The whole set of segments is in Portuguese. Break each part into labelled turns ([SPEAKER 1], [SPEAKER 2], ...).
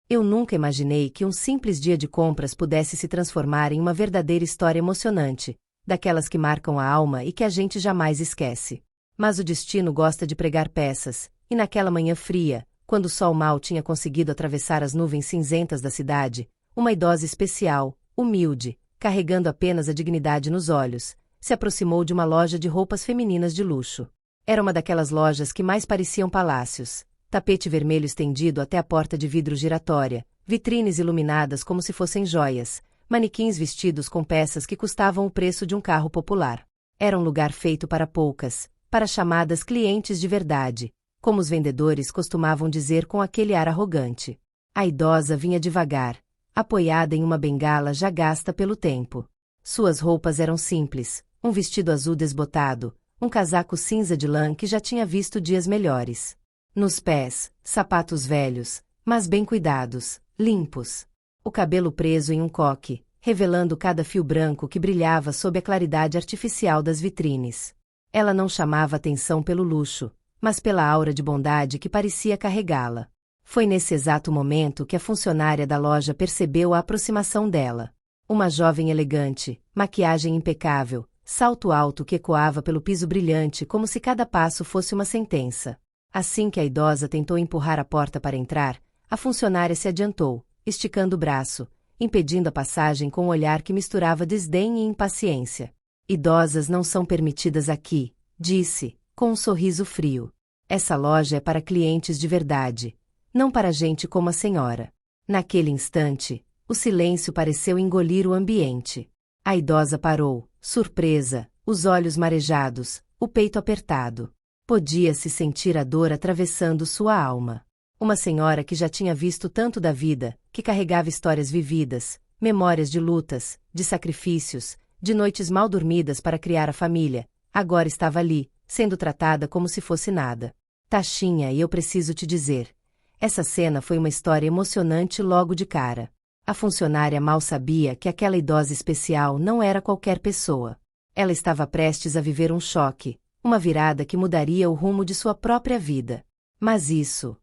[SPEAKER 1] Eu nunca imaginei que um simples dia de compras pudesse se transformar em uma verdadeira história emocionante, daquelas que marcam a alma e que a gente jamais esquece. Mas o destino gosta de pregar peças, e naquela manhã fria, quando o sol mal tinha conseguido atravessar as nuvens cinzentas da cidade, uma idosa especial, humilde, carregando apenas a dignidade nos olhos, se aproximou de uma loja de roupas femininas de luxo. Era uma daquelas lojas que mais pareciam palácios. Tapete vermelho estendido até a porta de vidro giratória, vitrines iluminadas como se fossem joias, manequins vestidos com peças que custavam o preço de um carro popular. Era um lugar feito para poucas, para chamadas clientes de verdade, como os vendedores costumavam dizer com aquele ar arrogante. A idosa vinha devagar, apoiada em uma bengala já gasta pelo tempo. Suas roupas eram simples, um vestido azul desbotado, um casaco cinza de lã que já tinha visto dias melhores. Nos pés, sapatos velhos, mas bem cuidados, limpos. O cabelo preso em um coque, revelando cada fio branco que brilhava sob a claridade artificial das vitrines. Ela não chamava atenção pelo luxo, mas pela aura de bondade que parecia carregá-la. Foi nesse exato momento que a funcionária da loja percebeu a aproximação dela. Uma jovem elegante, maquiagem impecável, salto alto que ecoava pelo piso brilhante como se cada passo fosse uma sentença. Assim que a idosa tentou empurrar a porta para entrar, a funcionária se adiantou, esticando o braço, impedindo a passagem com um olhar que misturava desdém e impaciência. Idosas não são permitidas aqui, disse, com um sorriso frio. Essa loja é para clientes de verdade, não para gente como a senhora. Naquele instante, o silêncio pareceu engolir o ambiente. A idosa parou, surpresa, os olhos marejados, o peito apertado. Podia-se sentir a dor atravessando sua alma. Uma senhora que já tinha visto tanto da vida, que carregava histórias vividas, memórias de lutas, de sacrifícios, de noites mal dormidas para criar a família, agora estava ali, sendo tratada como se fosse nada. Taxinha, e eu preciso te dizer. Essa cena foi uma história emocionante logo de cara. A funcionária mal sabia que aquela idosa especial não era qualquer pessoa. Ela estava prestes a viver um choque, uma virada que mudaria o rumo de sua própria vida. Mas isso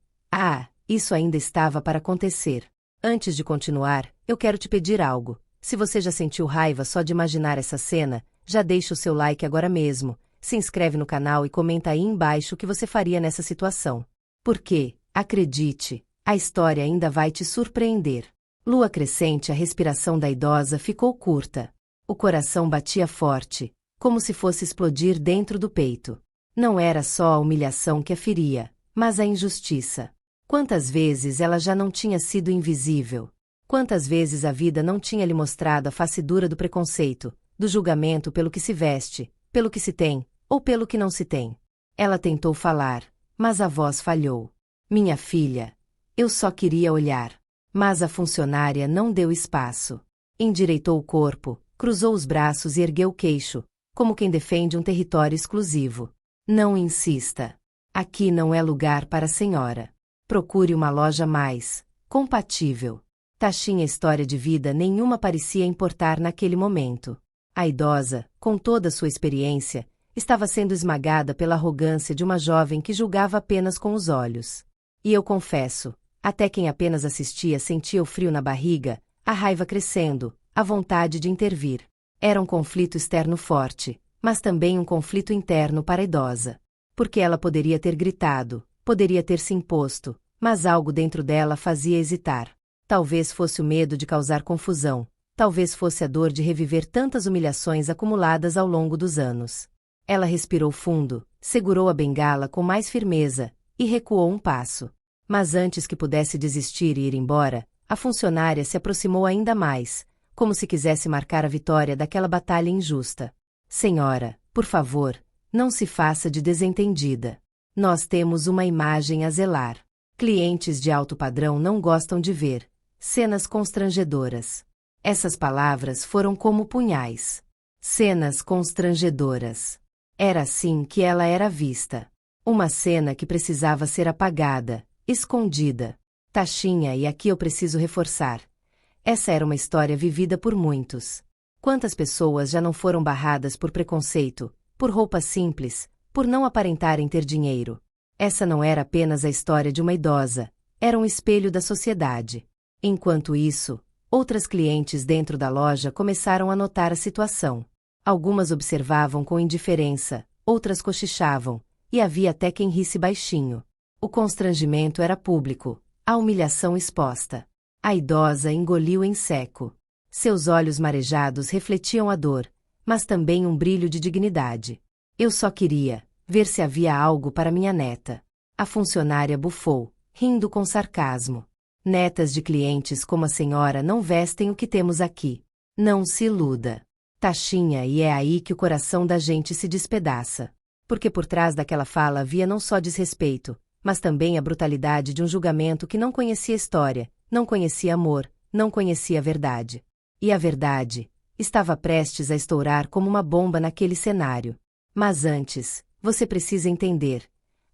[SPEAKER 1] ainda estava para acontecer. Antes de continuar, eu quero te pedir algo. Se você já sentiu raiva só de imaginar essa cena, já deixa o seu like agora mesmo, se inscreve no canal e comenta aí embaixo o que você faria nessa situação. Porque, acredite, a história ainda vai te surpreender. Lua crescente, a respiração da idosa ficou curta. O coração batia forte, como se fosse explodir dentro do peito. Não era só a humilhação que a feria, mas a injustiça. Quantas vezes ela já não tinha sido invisível? Quantas vezes a vida não tinha lhe mostrado a face dura do preconceito, do julgamento pelo que se veste, pelo que se tem, ou pelo que não se tem? Ela tentou falar, mas a voz falhou. Minha filha, eu só queria olhar. Mas a funcionária não deu espaço. Endireitou o corpo, cruzou os braços e ergueu o queixo, como quem defende um território exclusivo. Não insista. Aqui não é lugar para a senhora. Procure uma loja mais compatível. Taxinha história de vida nenhuma parecia importar naquele momento. A idosa, com toda sua experiência, estava sendo esmagada pela arrogância de uma jovem que julgava apenas com os olhos. E eu confesso, até quem apenas assistia sentia o frio na barriga, a raiva crescendo, a vontade de intervir. Era um conflito externo forte, mas também um conflito interno para a idosa. Porque ela poderia ter gritado, poderia ter se imposto, mas algo dentro dela fazia hesitar. Talvez fosse o medo de causar confusão, talvez fosse a dor de reviver tantas humilhações acumuladas ao longo dos anos. Ela respirou fundo, segurou a bengala com mais firmeza, e recuou um passo. Mas antes que pudesse desistir e ir embora, a funcionária se aproximou ainda mais, como se quisesse marcar a vitória daquela batalha injusta. Senhora, por favor, não se faça de desentendida. Nós temos uma imagem a zelar. Clientes de alto padrão não gostam de ver cenas constrangedoras. Essas palavras foram como punhais. Cenas constrangedoras. Era assim que ela era vista. Uma cena que precisava ser apagada, escondida. Taxinha, e aqui eu preciso reforçar. Essa era uma história vivida por muitos. Quantas pessoas já não foram barradas por preconceito, por roupas simples, por não aparentarem ter dinheiro? Essa não era apenas a história de uma idosa, era um espelho da sociedade. Enquanto isso, outras clientes dentro da loja começaram a notar a situação. Algumas observavam com indiferença, outras cochichavam, e havia até quem risse baixinho. O constrangimento era público, a humilhação exposta. A idosa engoliu em seco. Seus olhos marejados refletiam a dor, mas também um brilho de dignidade. Eu só queria ver se havia algo para minha neta. A funcionária bufou, rindo com sarcasmo. Netas de clientes como a senhora não vestem o que temos aqui. Não se iluda. Taxinha, e é aí que o coração da gente se despedaça. Porque por trás daquela fala havia não só desrespeito, mas também a brutalidade de um julgamento que não conhecia história, não conhecia amor, não conhecia a verdade. E a verdade estava prestes a estourar como uma bomba naquele cenário. Mas antes, você precisa entender.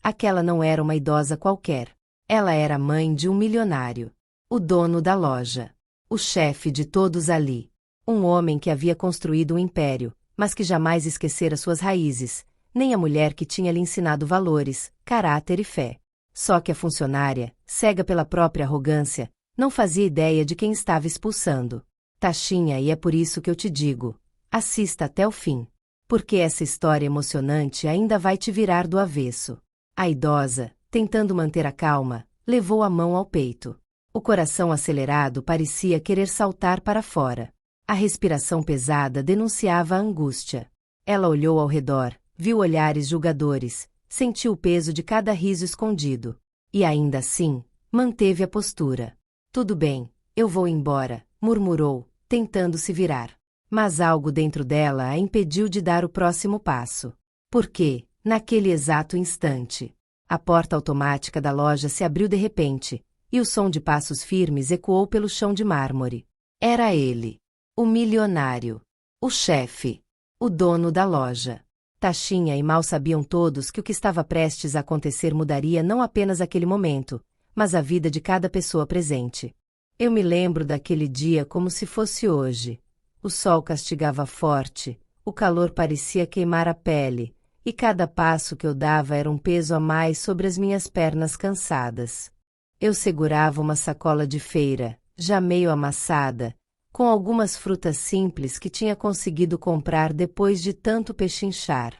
[SPEAKER 1] Aquela não era uma idosa qualquer. Ela era a mãe de um milionário. O dono da loja. O chefe de todos ali. Um homem que havia construído um império, mas que jamais esquecera suas raízes, nem a mulher que tinha lhe ensinado valores, caráter e fé. Só que a funcionária, cega pela própria arrogância, não fazia ideia de quem estava expulsando. Taxinha, e é por isso que eu te digo, assista até o fim. Porque essa história emocionante ainda vai te virar do avesso. A idosa, tentando manter a calma, levou a mão ao peito. O coração acelerado parecia querer saltar para fora. A respiração pesada denunciava a angústia. Ela olhou ao redor, viu olhares julgadores, sentiu o peso de cada riso escondido. E ainda assim, manteve a postura. Tudo bem, eu vou embora, murmurou, tentando se virar. Mas algo dentro dela a impediu de dar o próximo passo. Porque, naquele exato instante, a porta automática da loja se abriu de repente, e o som de passos firmes ecoou pelo chão de mármore. Era ele. O milionário. O chefe. O dono da loja. Taxinha, e mal sabiam todos que o que estava prestes a acontecer mudaria não apenas aquele momento, mas a vida de cada pessoa presente. Eu me lembro daquele dia como se fosse hoje. O sol castigava forte, o calor parecia queimar a pele, e cada passo que eu dava era um peso a mais sobre as minhas pernas cansadas. Eu segurava uma sacola de feira, já meio amassada, com algumas frutas simples que tinha conseguido comprar depois de tanto pechinchar.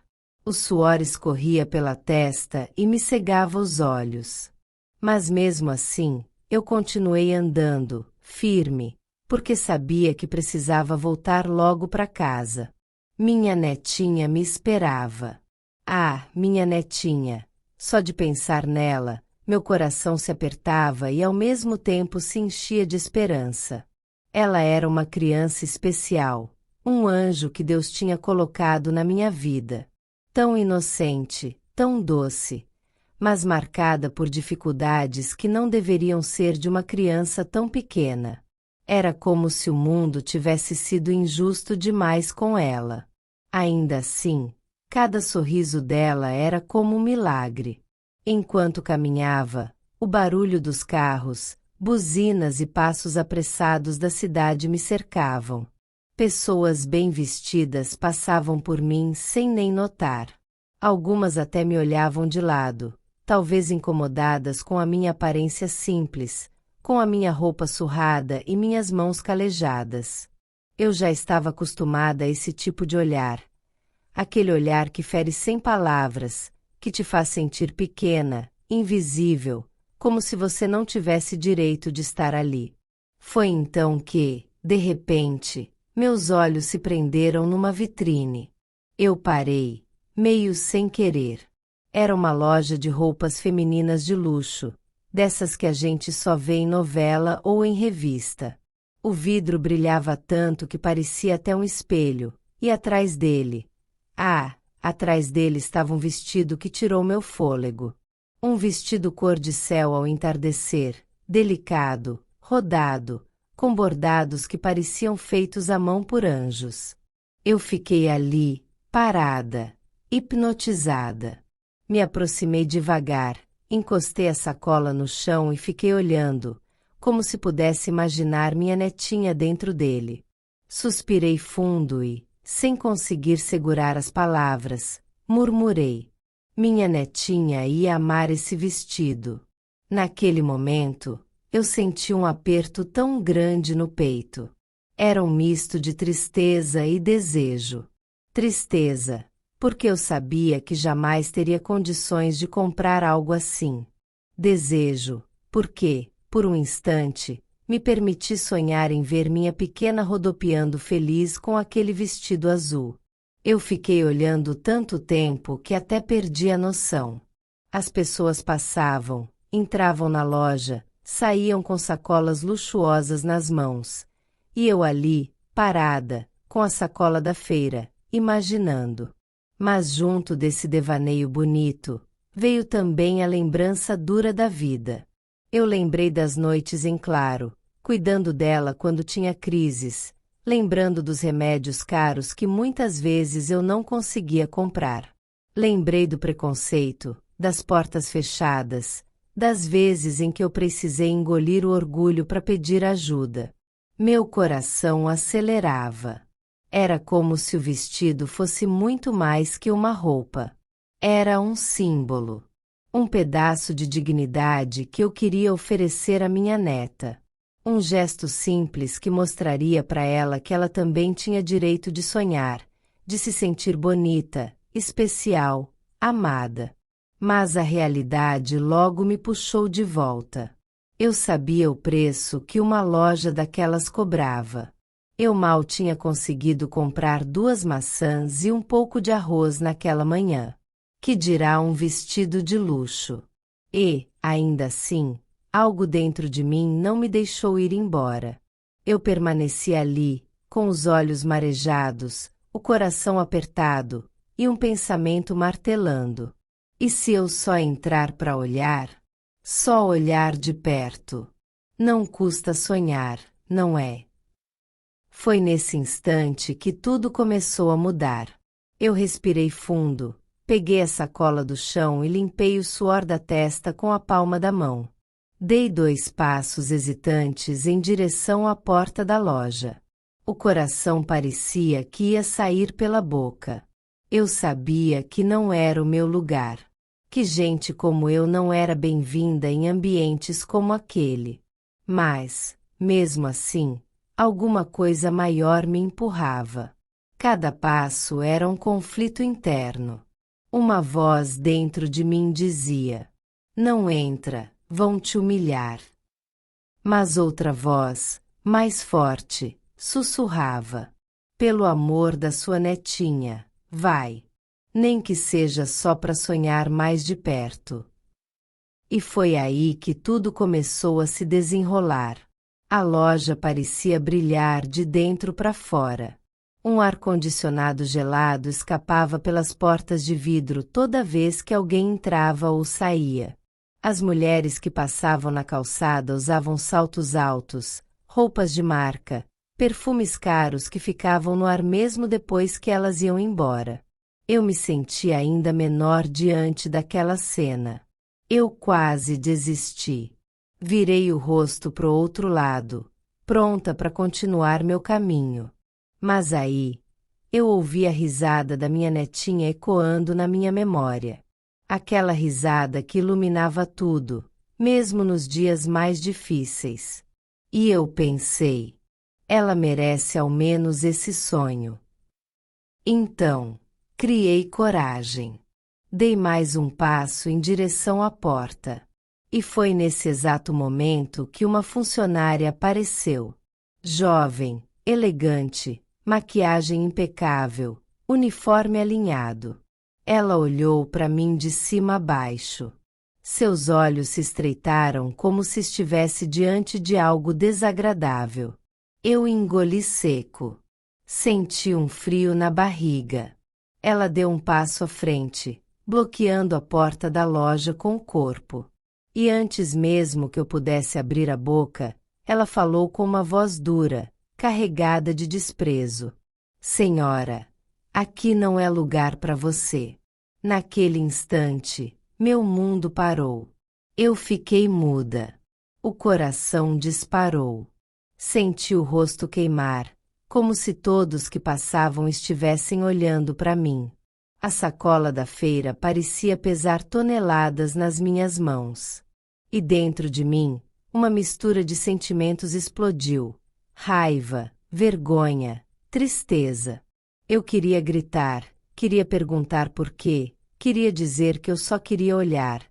[SPEAKER 1] O suor escorria pela testa e me cegava os olhos. Mas mesmo assim, eu continuei andando, firme, porque sabia que precisava voltar logo para casa. Minha netinha me esperava. Ah, minha netinha! Só de pensar nela, meu coração se apertava e ao mesmo tempo se enchia de esperança. Ela era uma criança especial, um anjo que Deus tinha colocado na minha vida. Tão inocente, tão doce, mas marcada por dificuldades que não deveriam ser de uma criança tão pequena. Era como se o mundo tivesse sido injusto demais com ela. Ainda assim, cada sorriso dela era como um milagre. Enquanto caminhava, o barulho dos carros, buzinas e passos apressados da cidade me cercavam. Pessoas bem vestidas passavam por mim sem nem notar. Algumas até me olhavam de lado, talvez incomodadas com a minha aparência simples, com a minha roupa surrada e minhas mãos calejadas. Eu já estava acostumada a esse tipo de olhar. Aquele olhar que fere sem palavras, que te faz sentir pequena, invisível, como se você não tivesse direito de estar ali. Foi então que, de repente, meus olhos se prenderam numa vitrine. Eu parei, meio sem querer. Era uma loja de roupas femininas de luxo, dessas que a gente só vê em novela ou em revista. O vidro brilhava tanto que parecia até um espelho, e atrás dele... atrás dele estava um vestido que tirou meu fôlego. Um vestido cor de céu ao entardecer, delicado, rodado, com bordados que pareciam feitos à mão por anjos. Eu fiquei ali, parada, hipnotizada. Me aproximei devagar, encostei a sacola no chão e fiquei olhando, como se pudesse imaginar minha netinha dentro dele. Suspirei fundo e, sem conseguir segurar as palavras, murmurei. Minha netinha ia amar esse vestido. Naquele momento, eu senti um aperto tão grande no peito. Era um misto de tristeza e desejo. Tristeza, porque eu sabia que jamais teria condições de comprar algo assim. Desejo, porque, por um instante, me permiti sonhar em ver minha pequena rodopiando feliz com aquele vestido azul. Eu fiquei olhando tanto tempo que até perdi a noção. As pessoas passavam, entravam na loja, saíam com sacolas luxuosas nas mãos. E eu ali, parada, com a sacola da feira, imaginando. Mas junto desse devaneio bonito, veio também a lembrança dura da vida. Eu lembrei das noites em claro, cuidando dela quando tinha crises, lembrando dos remédios caros que muitas vezes eu não conseguia comprar. Lembrei do preconceito, das portas fechadas, das vezes em que eu precisei engolir o orgulho para pedir ajuda. Meu coração acelerava. Era como se o vestido fosse muito mais que uma roupa. Era um símbolo. Um pedaço de dignidade que eu queria oferecer à minha neta. Um gesto simples que mostraria para ela que ela também tinha direito de sonhar, de se sentir bonita, especial, amada. Mas a realidade logo me puxou de volta. Eu sabia o preço que uma loja daquelas cobrava. Eu mal tinha conseguido comprar 2 maçãs e um pouco de arroz naquela manhã. Que dirá um vestido de luxo? E, ainda assim, algo dentro de mim não me deixou ir embora. Eu permaneci ali, com os olhos marejados, o coração apertado, e um pensamento martelando. E se eu só entrar para olhar? Só olhar de perto. Não custa sonhar, não é? Foi nesse instante que tudo começou a mudar. Eu respirei fundo, peguei a sacola do chão e limpei o suor da testa com a palma da mão. Dei 2 passos hesitantes em direção à porta da loja. O coração parecia que ia sair pela boca. Eu sabia que não era o meu lugar. Que gente como eu não era bem-vinda em ambientes como aquele. Mas, mesmo assim, alguma coisa maior me empurrava. Cada passo era um conflito interno. Uma voz dentro de mim dizia: não entra, vão te humilhar. Mas outra voz, mais forte, sussurrava: pelo amor da sua netinha, vai. Nem que seja só para sonhar mais de perto. E foi aí que tudo começou a se desenrolar. A loja parecia brilhar de dentro para fora. Um ar-condicionado gelado escapava pelas portas de vidro toda vez que alguém entrava ou saía. As mulheres que passavam na calçada usavam saltos altos, roupas de marca, perfumes caros que ficavam no ar mesmo depois que elas iam embora. Eu me senti ainda menor diante daquela cena. Eu quase desisti. Virei o rosto pro outro lado, pronta para continuar meu caminho. Mas aí, eu ouvi a risada da minha netinha ecoando na minha memória. Aquela risada que iluminava tudo, mesmo nos dias mais difíceis. E eu pensei, ela merece ao menos esse sonho. Então, criei coragem. Dei mais um passo em direção à porta. E foi nesse exato momento que uma funcionária apareceu. Jovem, elegante, maquiagem impecável, uniforme alinhado. Ela olhou para mim de cima a baixo. Seus olhos se estreitaram como se estivesse diante de algo desagradável. Eu engoli seco. Senti um frio na barriga. Ela deu um passo à frente, bloqueando a porta da loja com o corpo. E antes mesmo que eu pudesse abrir a boca, ela falou com uma voz dura, carregada de desprezo. Senhora, aqui não é lugar para você. Naquele instante, meu mundo parou. Eu fiquei muda. O coração disparou. Senti o rosto queimar, como se todos que passavam estivessem olhando para mim. A sacola da feira parecia pesar toneladas nas minhas mãos. E dentro de mim, Uma mistura de sentimentos explodiu. Raiva, vergonha, tristeza. Eu queria gritar, queria perguntar por quê, queria dizer que eu só queria olhar.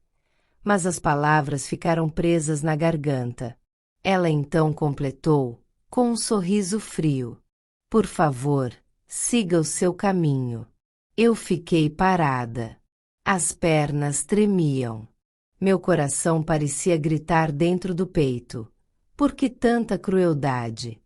[SPEAKER 1] Mas as palavras ficaram presas na garganta. Ela então completou, com um sorriso frio. Por favor, siga o seu caminho. Eu fiquei parada. As pernas tremiam. Meu coração parecia gritar dentro do peito. Por que tanta crueldade?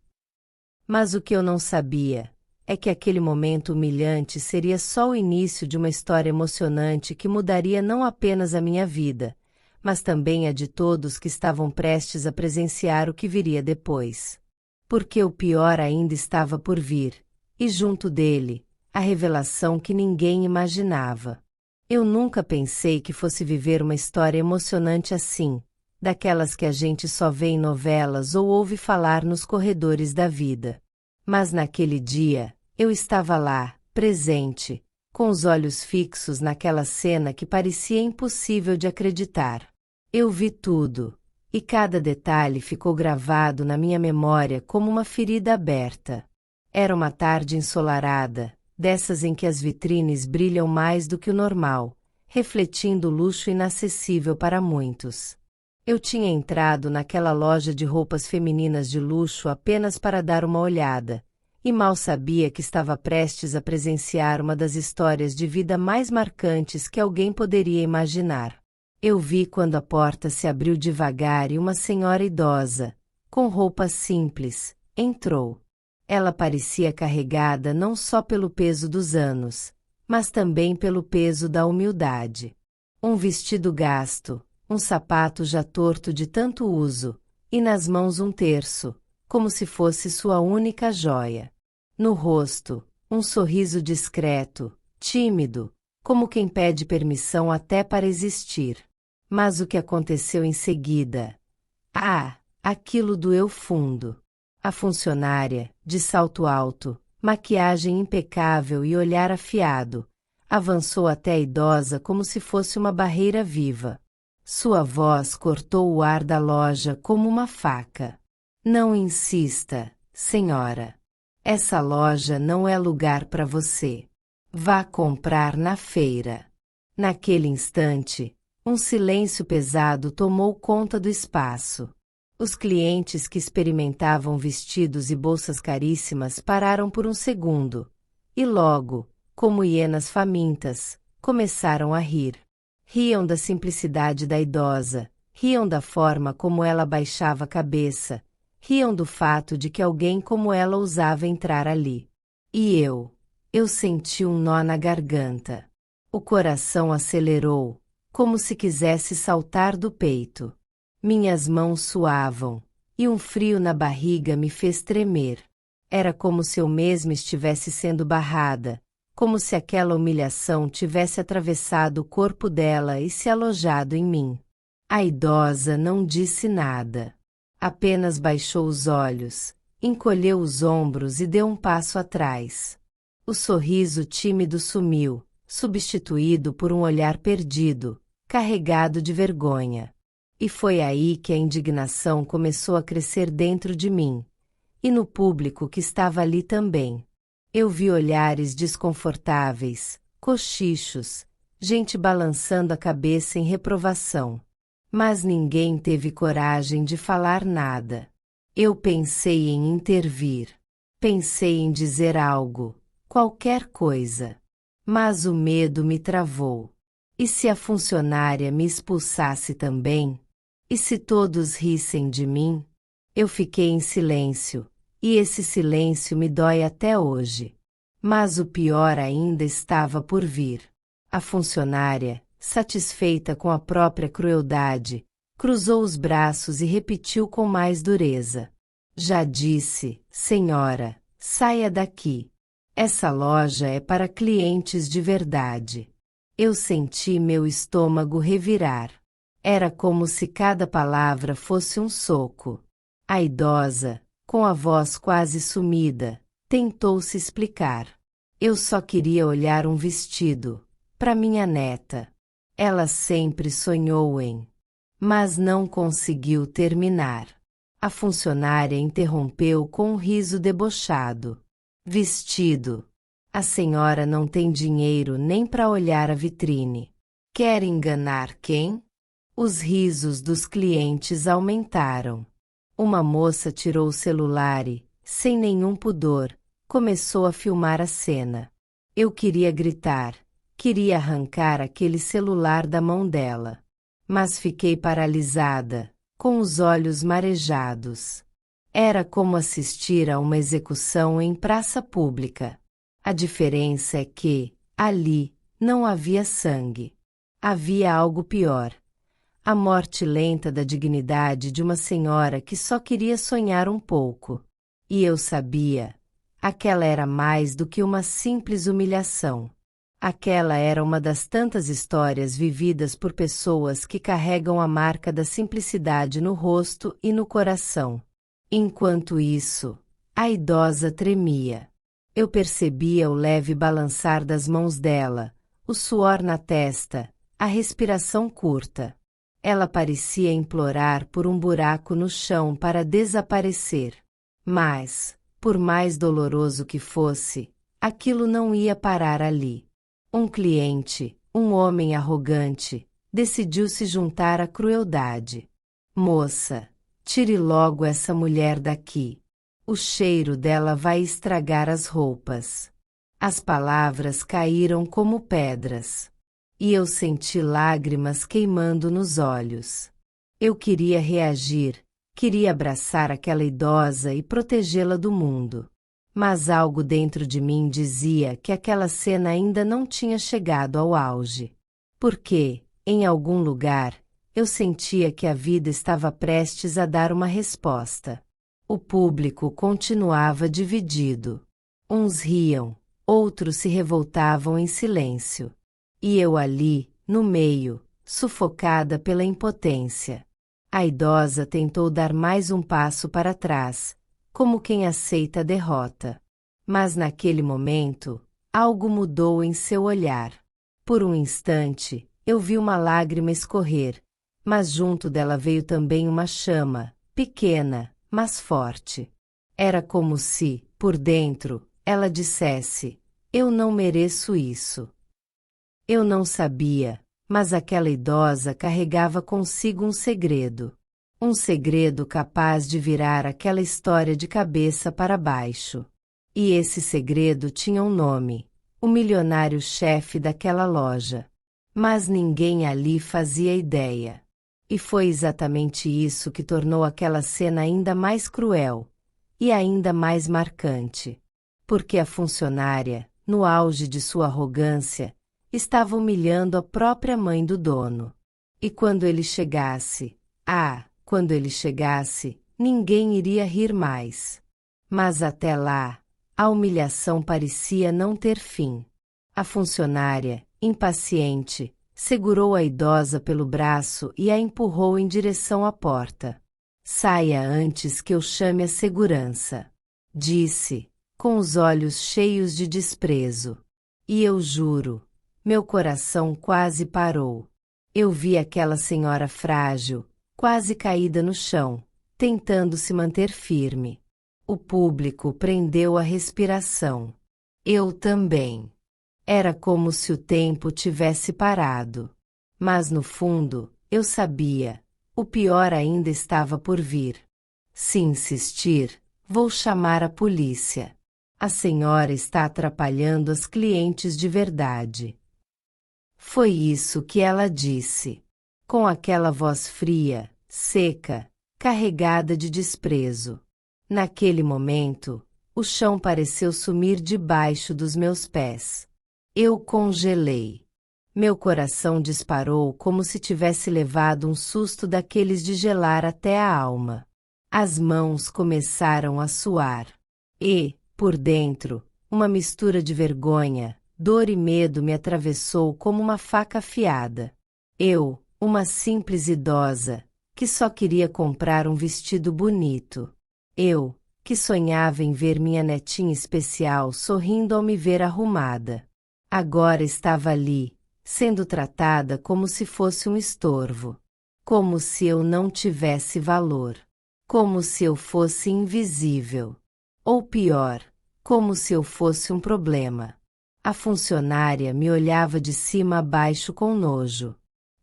[SPEAKER 1] Mas o que eu não sabia é que aquele momento humilhante seria só o início de uma história emocionante que mudaria não apenas a minha vida, mas também a de todos que estavam prestes a presenciar o que viria depois. Porque o pior ainda estava por vir, e junto dele, a revelação que ninguém imaginava. Eu nunca pensei que fosse viver uma história emocionante assim, daquelas que a gente só vê em novelas ou ouve falar nos corredores da vida. Mas naquele dia, eu estava lá, presente, com os olhos fixos naquela cena que parecia impossível de acreditar. Eu vi tudo, e cada detalhe ficou gravado na minha memória como uma ferida aberta. Era uma tarde ensolarada, dessas em que as vitrines brilham mais do que o normal, refletindo o luxo inacessível para muitos. Eu tinha entrado naquela loja de roupas femininas de luxo apenas para dar uma olhada, e mal sabia que estava prestes a presenciar uma das histórias de vida mais marcantes que alguém poderia imaginar. Eu vi quando a porta se abriu devagar e uma senhora idosa, com roupas simples, entrou. Ela parecia carregada não só pelo peso dos anos, mas também pelo peso da humildade. Um vestido gasto, um sapato já torto de tanto uso, e nas mãos um terço, como se fosse sua única joia. No rosto, um sorriso discreto, tímido, como quem pede permissão até para existir. Mas o que aconteceu em seguida? Aquilo doeu fundo. A funcionária, de salto alto, maquiagem impecável e olhar afiado, avançou até a idosa como se fosse uma barreira viva. Sua voz cortou o ar da loja como uma faca. Não insista, senhora. Essa loja não é lugar para você. Vá comprar na feira. Naquele instante, um silêncio pesado tomou conta do espaço. Os clientes que experimentavam vestidos e bolsas caríssimas pararam por um segundo, e logo, como hienas famintas, começaram a rir. Riam da simplicidade da idosa, riam da forma como ela baixava a cabeça, riam do fato de que alguém como ela ousava entrar ali. E eu senti um nó na garganta. O coração acelerou, como se quisesse saltar do peito. Minhas mãos suavam, e um frio na barriga me fez tremer. Era como se eu mesma estivesse sendo barrada, como se aquela humilhação tivesse atravessado o corpo dela e se alojado em mim. A idosa não disse nada. Apenas baixou os olhos, encolheu os ombros e deu um passo atrás. O sorriso tímido sumiu, substituído por um olhar perdido, carregado de vergonha. E foi aí que a indignação começou a crescer dentro de mim, e no público que estava ali também. Eu vi olhares desconfortáveis, cochichos, gente balançando a cabeça em reprovação. Mas ninguém teve coragem de falar nada. Eu pensei em intervir. Pensei em dizer algo, qualquer coisa. Mas o medo me travou. E se a funcionária me expulsasse também? E se todos rissem de mim? Eu fiquei em silêncio, e esse silêncio me dói até hoje. Mas o pior ainda estava por vir. A funcionária, satisfeita com a própria crueldade, cruzou os braços e repetiu com mais dureza. Já disse, senhora, saia daqui. Essa loja é para clientes de verdade. Eu senti meu estômago revirar. Era como se cada palavra fosse um soco. A idosa, com a voz quase sumida, tentou se explicar. Eu só queria olhar um vestido, para minha neta. Ela sempre sonhou em. Mas não conseguiu terminar. A funcionária interrompeu com um riso debochado. Vestido. A senhora não tem dinheiro nem para olhar a vitrine. Quer enganar quem? Os risos dos clientes aumentaram. Uma moça tirou o celular e, sem nenhum pudor, começou a filmar a cena. Eu queria gritar, queria arrancar aquele celular da mão dela. Mas fiquei paralisada, com os olhos marejados. Era como assistir a uma execução em praça pública. A diferença é que, ali, não havia sangue. Havia algo pior. A morte lenta da dignidade de uma senhora que só queria sonhar um pouco. E eu sabia. Aquela era mais do que uma simples humilhação. Aquela era uma das tantas histórias vividas por pessoas que carregam a marca da simplicidade no rosto e no coração. Enquanto isso, a idosa tremia. Eu percebia o leve balançar das mãos dela, o suor na testa, a respiração curta. Ela parecia implorar por um buraco no chão para desaparecer. Mas, por mais doloroso que fosse, aquilo não ia parar ali. Um cliente, um homem arrogante, decidiu se juntar à crueldade. Moça, tire logo essa mulher daqui. O cheiro dela vai estragar as roupas. As palavras caíram como pedras. E eu senti lágrimas queimando nos olhos. Eu queria reagir, queria abraçar aquela idosa e protegê-la do mundo. Mas algo dentro de mim dizia que aquela cena ainda não tinha chegado ao auge. Porque, em algum lugar, eu sentia que a vida estava prestes a dar uma resposta. O público continuava dividido. Uns riam, outros se revoltavam em silêncio. E eu ali, no meio, sufocada pela impotência. A idosa tentou dar mais um passo para trás, como quem aceita a derrota. Mas naquele momento, algo mudou em seu olhar. Por um instante, eu vi uma lágrima escorrer, mas junto dela veio também uma chama, pequena, mas forte. Era como se, por dentro, ela dissesse: eu não mereço isso. Eu não sabia, mas aquela idosa carregava consigo um segredo. Um segredo capaz de virar aquela história de cabeça para baixo. E esse segredo tinha um nome: o milionário-chefe daquela loja. Mas ninguém ali fazia ideia. E foi exatamente isso que tornou aquela cena ainda mais cruel e ainda mais marcante. Porque a funcionária, no auge de sua arrogância, estava humilhando a própria mãe do dono. E quando ele chegasse, ninguém iria rir mais. Mas até lá, a humilhação parecia não ter fim. A funcionária, impaciente, segurou a idosa pelo braço e a empurrou em direção à porta. Saia antes que eu chame a segurança, disse, com os olhos cheios de desprezo. E eu juro, meu coração quase parou. Eu vi aquela senhora frágil, quase caída no chão, tentando se manter firme. O público prendeu a respiração. Eu também. Era como se o tempo tivesse parado. Mas no fundo, eu sabia, o pior ainda estava por vir. Se insistir, vou chamar a polícia. A senhora está atrapalhando as clientes de verdade. Foi isso que ela disse, com aquela voz fria, seca, carregada de desprezo. Naquele momento, o chão pareceu sumir debaixo dos meus pés. Eu congelei. Meu coração disparou como se tivesse levado um susto daqueles de gelar até a alma. As mãos começaram a suar. E, por dentro, uma mistura de vergonha, dor e medo me atravessou como uma faca afiada. Eu, uma simples idosa, que só queria comprar um vestido bonito. Eu, que sonhava em ver minha netinha especial sorrindo ao me ver arrumada. Agora estava ali, sendo tratada como se fosse um estorvo. Como se eu não tivesse valor. Como se eu fosse invisível. Ou pior, como se eu fosse um problema. A funcionária me olhava de cima a baixo com nojo.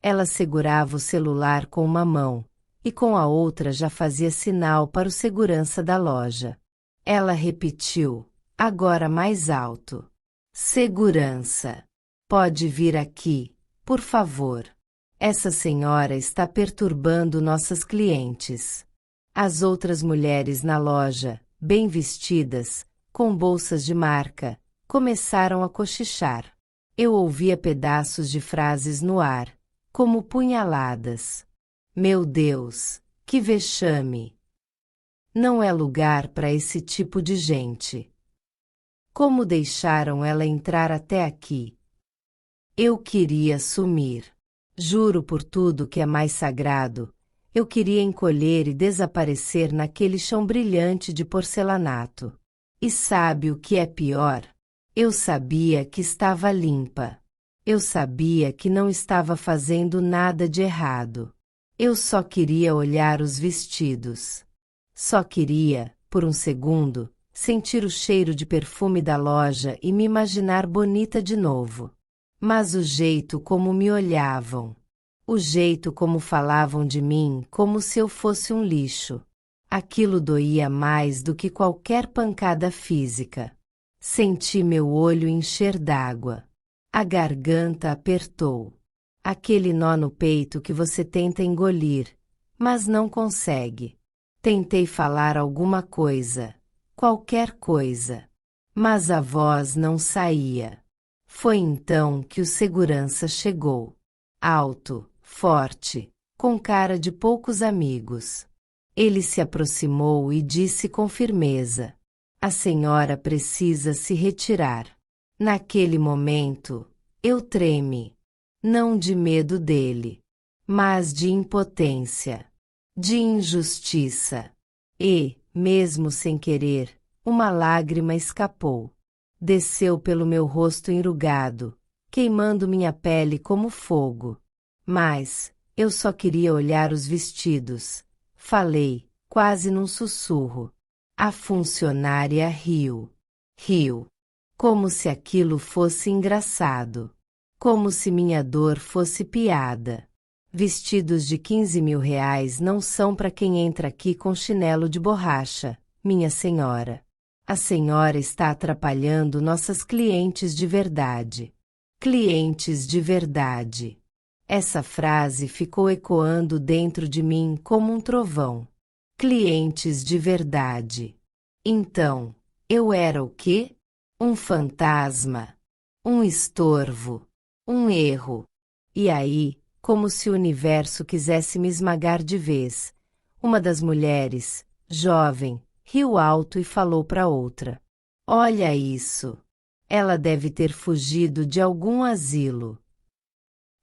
[SPEAKER 1] Ela segurava o celular com uma mão, e com a outra já fazia sinal para o segurança da loja. Ela repetiu, agora mais alto. Segurança. Pode vir aqui, por favor. Essa senhora está perturbando nossas clientes. As outras mulheres na loja, bem vestidas, com bolsas de marca, começaram a cochichar. Eu ouvia pedaços de frases no ar, como punhaladas. Meu Deus, que vexame! Não é lugar para esse tipo de gente. Como deixaram ela entrar até aqui? Eu queria sumir. Juro por tudo que é mais sagrado, eu queria encolher e desaparecer naquele chão brilhante de porcelanato. E sabe o que é pior? Eu sabia que estava limpa. Eu sabia que não estava fazendo nada de errado. Eu só queria olhar os vestidos. Só queria, por um segundo, sentir o cheiro de perfume da loja e me imaginar bonita de novo. Mas o jeito como me olhavam, o jeito como falavam de mim como se eu fosse um lixo, aquilo doía mais do que qualquer pancada física. Senti meu olho encher d'água. A garganta apertou. Aquele nó no peito que você tenta engolir, mas não consegue. Tentei falar alguma coisa, qualquer coisa, mas a voz não saía. Foi então que o segurança chegou. Alto, forte, com cara de poucos amigos. Ele se aproximou e disse com firmeza: a senhora precisa se retirar. Naquele momento, eu tremi. Não de medo dele, mas de impotência, de injustiça. E, mesmo sem querer, uma lágrima escapou. Desceu pelo meu rosto enrugado, queimando minha pele como fogo. Mas, eu só queria olhar os vestidos. Falei, quase num sussurro. A funcionária riu. Riu. Como se aquilo fosse engraçado. Como se minha dor fosse piada. Vestidos de 15 mil reais não são para quem entra aqui com chinelo de borracha, minha senhora. A senhora está atrapalhando nossas clientes de verdade. Clientes de verdade. Essa frase ficou ecoando dentro de mim como um trovão. Clientes de verdade. Então, eu era o quê? Um fantasma. Um estorvo. Um erro. E aí, como se o universo quisesse me esmagar de vez, uma das mulheres, jovem, riu alto e falou para outra: olha isso! Ela deve ter fugido de algum asilo.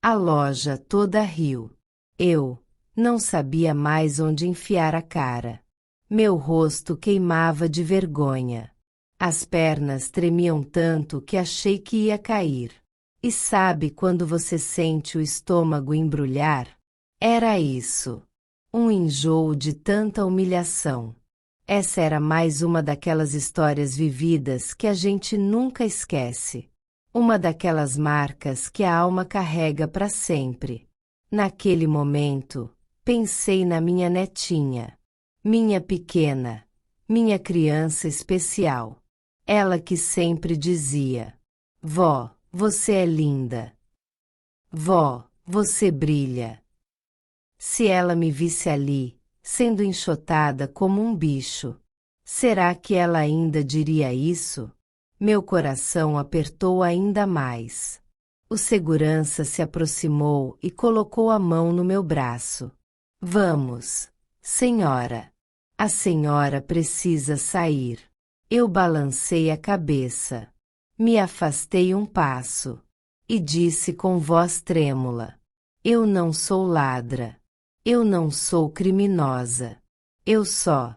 [SPEAKER 1] A loja toda riu. Eu não sabia mais onde enfiar a cara. Meu rosto queimava de vergonha. As pernas tremiam tanto que achei que ia cair. E sabe quando você sente o estômago embrulhar? Era isso. Um enjoo de tanta humilhação. Essa era mais uma daquelas histórias vividas que a gente nunca esquece. Uma daquelas marcas que a alma carrega para sempre. Naquele momento, pensei na minha netinha. Minha pequena. Minha criança especial. Ela que sempre dizia: vó, você é linda. Vó, você brilha. Se ela me visse ali, sendo enxotada como um bicho, será que ela ainda diria isso? Meu coração apertou ainda mais. O segurança se aproximou e colocou a mão no meu braço. Vamos, senhora. A senhora precisa sair. Eu balancei a cabeça. Me afastei um passo. E disse com voz trêmula: eu não sou ladra. Eu não sou criminosa. Eu só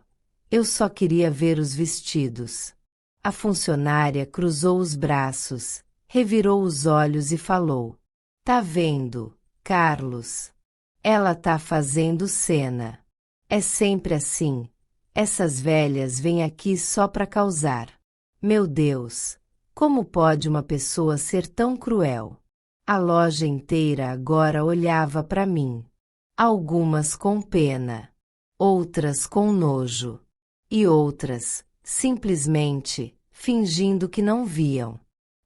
[SPEAKER 1] queria ver os vestidos. A funcionária cruzou os braços, revirou os olhos e falou: tá vendo, Carlos? Ela tá fazendo cena. É sempre assim. Essas velhas vêm aqui só pra causar. Meu Deus, como pode uma pessoa ser tão cruel? A loja inteira agora olhava pra mim. Algumas com pena, outras com nojo, e outras, simplesmente, fingindo que não viam.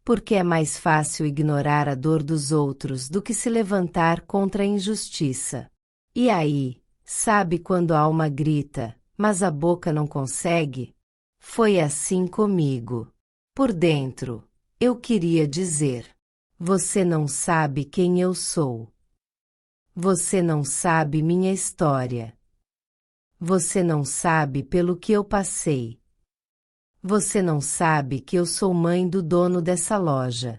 [SPEAKER 1] Porque é mais fácil ignorar a dor dos outros do que se levantar contra a injustiça. E aí, sabe quando a alma grita, mas a boca não consegue? Foi assim comigo. Por dentro, eu queria dizer: você não sabe quem eu sou. Você não sabe minha história. Você não sabe pelo que eu passei. Você não sabe que eu sou mãe do dono dessa loja.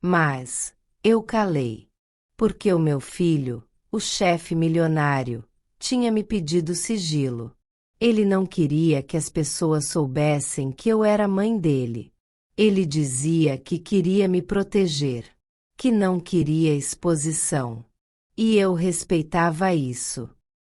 [SPEAKER 1] Mas eu calei, porque o meu filho, o chefe milionário, tinha me pedido sigilo. Ele não queria que as pessoas soubessem que eu era mãe dele. Ele dizia que queria me proteger, que não queria exposição. E eu respeitava isso.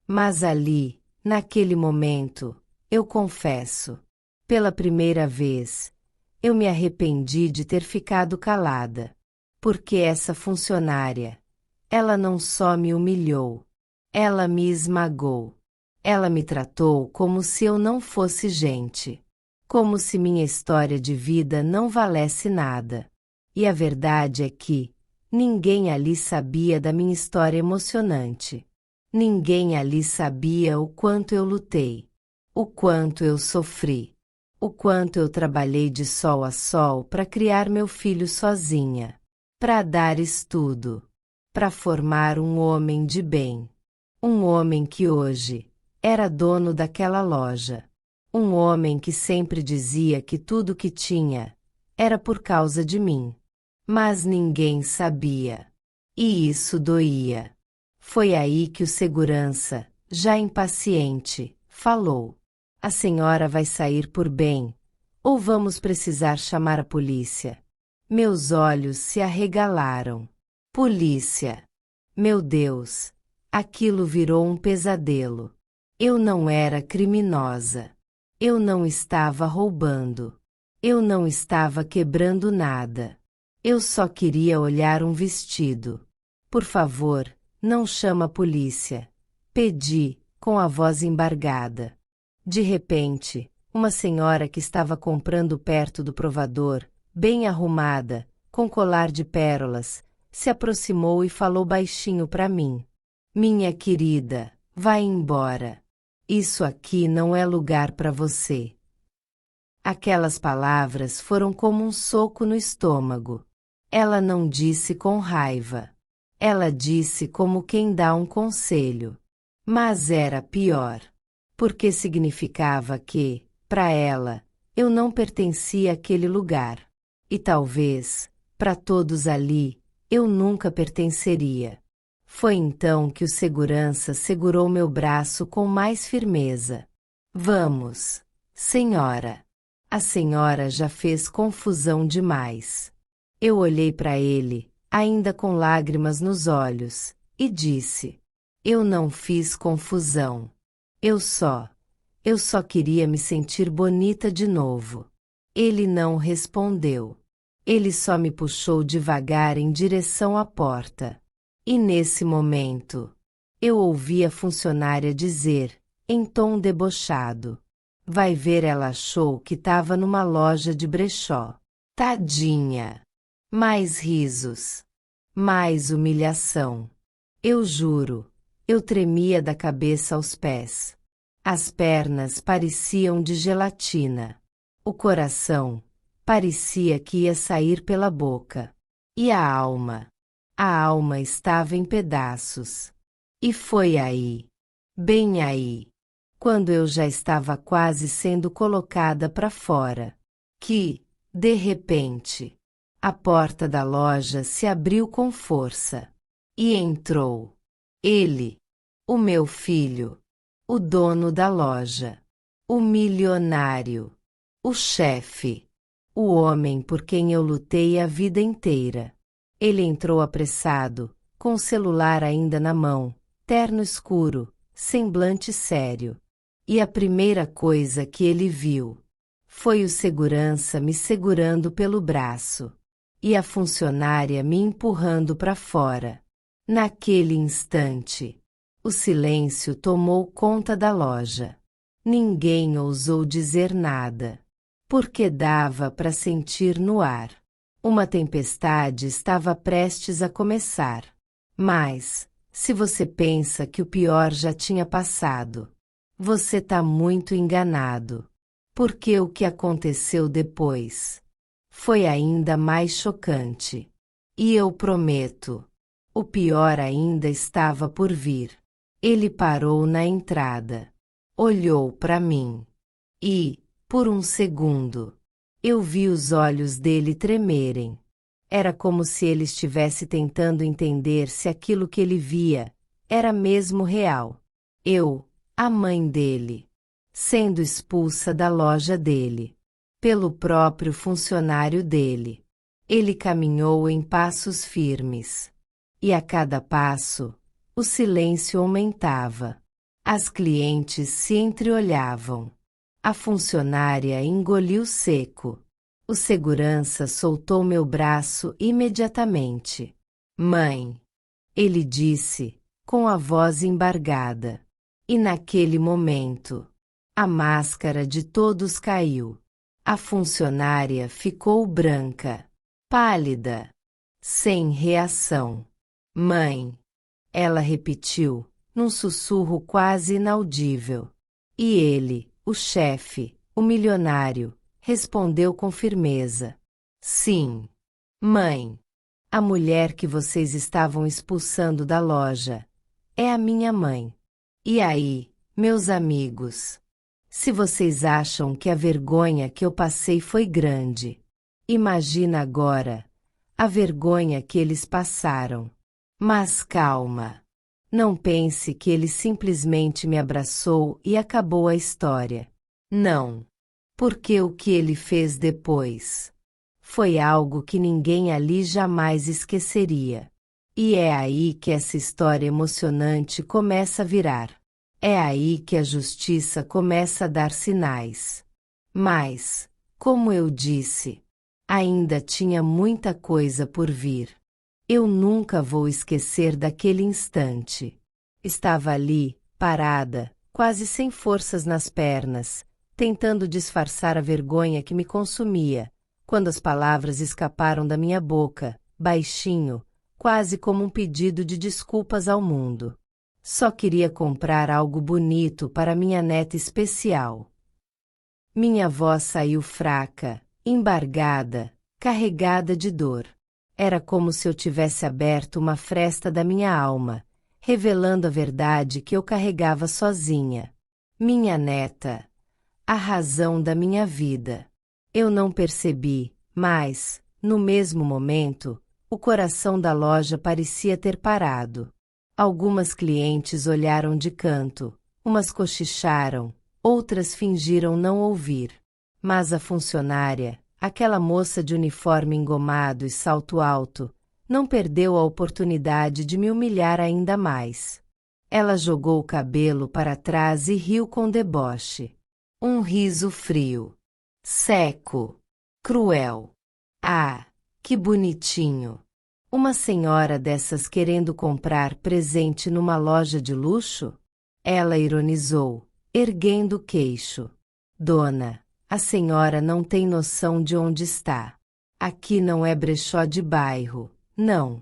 [SPEAKER 1] Mas ali, naquele momento, eu confesso, pela primeira vez, eu me arrependi de ter ficado calada. Porque essa funcionária, ela não só me humilhou, ela me esmagou. Ela me tratou como se eu não fosse gente. Como se minha história de vida não valesse nada. E a verdade é que ninguém ali sabia da minha história emocionante. Ninguém ali sabia o quanto eu lutei, o quanto eu sofri, o quanto eu trabalhei de sol a sol para criar meu filho sozinha, para dar estudo, para formar um homem de bem. Um homem que hoje era dono daquela loja. Um homem que sempre dizia que tudo que tinha era por causa de mim. Mas ninguém sabia. E isso doía. Foi aí que o segurança, já impaciente, falou: a senhora vai sair por bem, ou vamos precisar chamar a polícia? Meus olhos se arregalaram. Polícia! Meu Deus! Aquilo virou um pesadelo. Eu não era criminosa. Eu não estava roubando. Eu não estava quebrando nada. Eu só queria olhar um vestido. Por favor, não chama a polícia. Pedi, com a voz embargada. De repente, uma senhora que estava comprando perto do provador, bem arrumada, com colar de pérolas, se aproximou e falou baixinho para mim: minha querida, vá embora. Isso aqui não é lugar para você. Aquelas palavras foram como um soco no estômago. Ela não disse com raiva. Ela disse como quem dá um conselho. Mas era pior. Porque significava que, para ela, eu não pertencia àquele lugar. E talvez, para todos ali, eu nunca pertenceria. Foi então que o segurança segurou meu braço com mais firmeza. Vamos, senhora. A senhora já fez confusão demais. Eu olhei para ele, ainda com lágrimas nos olhos, e disse: eu não fiz confusão. Eu só queria me sentir bonita de novo. Ele não respondeu. Ele só me puxou devagar em direção à porta. E nesse momento, eu ouvi a funcionária dizer, em tom debochado: vai ver, ela achou que estava numa loja de brechó. Tadinha! Mais risos. Mais humilhação. Eu juro, eu tremia da cabeça aos pés. As pernas pareciam de gelatina. O coração parecia que ia sair pela boca. E a alma estava em pedaços. E foi aí, bem aí, quando eu já estava quase sendo colocada para fora, que, de repente, a porta da loja se abriu com força. E entrou ele, o meu filho, o dono da loja, o milionário, o chefe, o homem por quem eu lutei a vida inteira. Ele entrou apressado, com o celular ainda na mão, terno escuro, semblante sério. E a primeira coisa que ele viu foi o segurança me segurando pelo braço e a funcionária me empurrando para fora. Naquele instante, o silêncio tomou conta da loja. Ninguém ousou dizer nada, porque dava para sentir no ar. Uma tempestade estava prestes a começar. Mas, se você pensa que o pior já tinha passado, você tá muito enganado. Porque o que aconteceu depois foi ainda mais chocante. E eu prometo, o pior ainda estava por vir. Ele parou na entrada, olhou para mim e, por um segundo, eu vi os olhos dele tremerem. Era como se ele estivesse tentando entender se aquilo que ele via era mesmo real. Eu, a mãe dele, sendo expulsa da loja dele, pelo próprio funcionário dele. Ele caminhou em passos firmes. E a cada passo, o silêncio aumentava. As clientes se entreolhavam. A funcionária engoliu seco. O segurança soltou meu braço imediatamente. Mãe, ele disse, com a voz embargada. E naquele momento, a máscara de todos caiu. A funcionária ficou branca, pálida, sem reação. Mãe, ela repetiu, num sussurro quase inaudível. E ele, o chefe, o milionário, respondeu com firmeza. Sim. Mãe, a mulher que vocês estavam expulsando da loja é a minha mãe. E aí, meus amigos, se vocês acham que a vergonha que eu passei foi grande, imagina agora a vergonha que eles passaram. Mas calma. Não pense que ele simplesmente me abraçou e acabou a história. Não. Porque o que ele fez depois foi algo que ninguém ali jamais esqueceria. E é aí que essa história emocionante começa a virar. É aí que a justiça começa a dar sinais. Mas, como eu disse, ainda tinha muita coisa por vir. Eu nunca vou esquecer daquele instante. Estava ali, parada, quase sem forças nas pernas, tentando disfarçar a vergonha que me consumia, quando as palavras escaparam da minha boca, baixinho, quase como um pedido de desculpas ao mundo. Só queria comprar algo bonito para minha neta especial. Minha voz saiu fraca, embargada, carregada de dor. Era como se eu tivesse aberto uma fresta da minha alma, revelando a verdade que eu carregava sozinha. Minha neta, a razão da minha vida. Eu não percebi, mas, no mesmo momento, o coração da loja parecia ter parado. Algumas clientes olharam de canto, umas cochicharam, outras fingiram não ouvir. Mas a funcionária, aquela moça de uniforme engomado e salto alto, não perdeu a oportunidade de me humilhar ainda mais. Ela jogou o cabelo para trás e riu com deboche. Um riso frio, seco, cruel. Ah, que bonitinho! Uma senhora dessas querendo comprar presente numa loja de luxo? Ela ironizou, erguendo o queixo. Dona, a senhora não tem noção de onde está. Aqui não é brechó de bairro, não.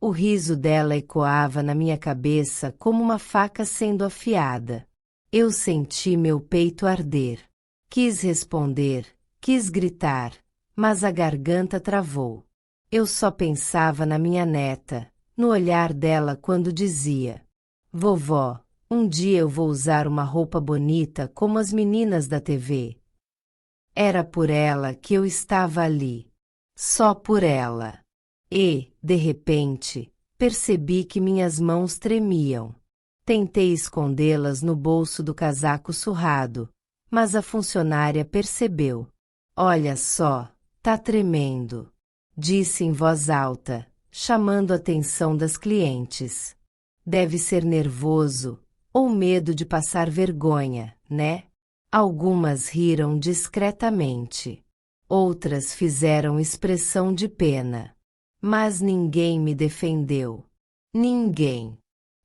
[SPEAKER 1] O riso dela ecoava na minha cabeça como uma faca sendo afiada. Eu senti meu peito arder. Quis responder, quis gritar, mas a garganta travou. Eu só pensava na minha neta, no olhar dela quando dizia: Vovó, um dia eu vou usar uma roupa bonita como as meninas da TV. Era por ela que eu estava ali. Só por ela. E, de repente, percebi que minhas mãos tremiam. Tentei escondê-las no bolso do casaco surrado, mas a funcionária percebeu. Olha só, tá tremendo, disse em voz alta, chamando a atenção das clientes. Deve ser nervoso, ou medo de passar vergonha, né? Algumas riram discretamente. Outras fizeram expressão de pena. Mas ninguém me defendeu. Ninguém.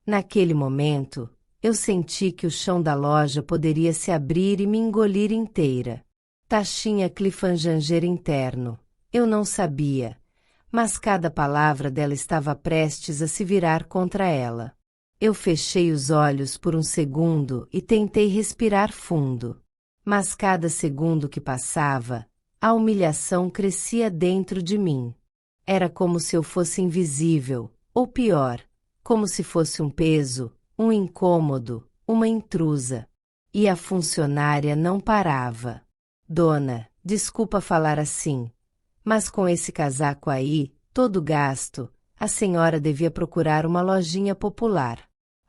[SPEAKER 1] Naquele momento, eu senti que o chão da loja poderia se abrir e me engolir inteira. Taxinha cliffhanger interno. Eu não sabia, mas cada palavra dela estava prestes a se virar contra ela. Eu fechei os olhos por um segundo e tentei respirar fundo. Mas cada segundo que passava, a humilhação crescia dentro de mim. Era como se eu fosse invisível, ou pior, como se fosse um peso, um incômodo, uma intrusa. E a funcionária não parava. Dona, desculpa falar assim, mas com esse casaco aí, todo gasto, a senhora devia procurar uma lojinha popular.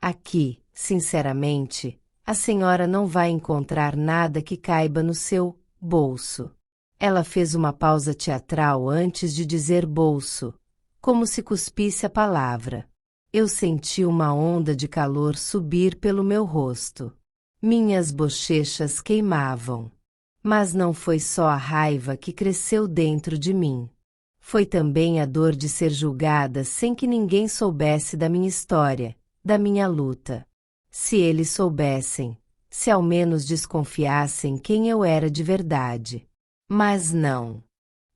[SPEAKER 1] Aqui, sinceramente, a senhora não vai encontrar nada que caiba no seu bolso. Ela fez uma pausa teatral antes de dizer bolso, como se cuspisse a palavra. Eu senti uma onda de calor subir pelo meu rosto. Minhas bochechas queimavam. Mas não foi só a raiva que cresceu dentro de mim. Foi também a dor de ser julgada sem que ninguém soubesse da minha história, da minha luta. Se eles soubessem, se ao menos desconfiassem quem eu era de verdade. Mas não.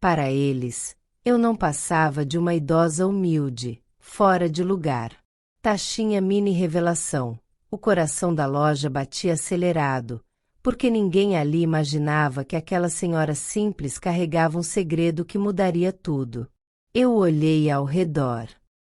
[SPEAKER 1] Para eles, eu não passava de uma idosa humilde, fora de lugar. Taxinha mini revelação. O coração da loja batia acelerado, porque ninguém ali imaginava que aquela senhora simples carregava um segredo que mudaria tudo. Eu olhei ao redor.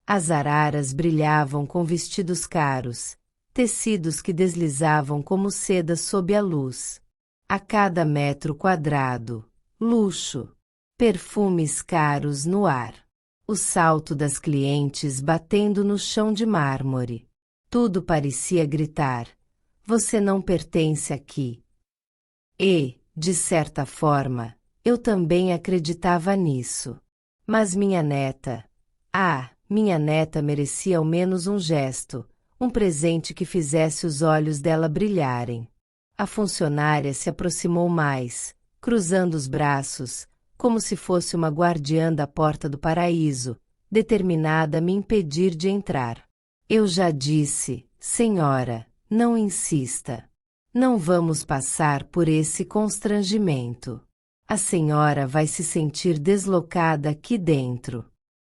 [SPEAKER 1] As araras brilhavam com vestidos caros, tecidos que deslizavam como seda sob a luz. A cada metro quadrado, luxo, perfumes caros no ar. O salto das clientes batendo no chão de mármore. Tudo parecia gritar: você não pertence aqui. E, de certa forma, eu também acreditava nisso. Mas minha neta merecia ao menos um gesto, um presente que fizesse os olhos dela brilharem. A funcionária se aproximou mais, cruzando os braços, como se fosse uma guardiã da porta do paraíso, determinada a me impedir de entrar. Eu já disse, senhora, não insista. Não vamos passar por esse constrangimento. A senhora vai se sentir deslocada aqui dentro.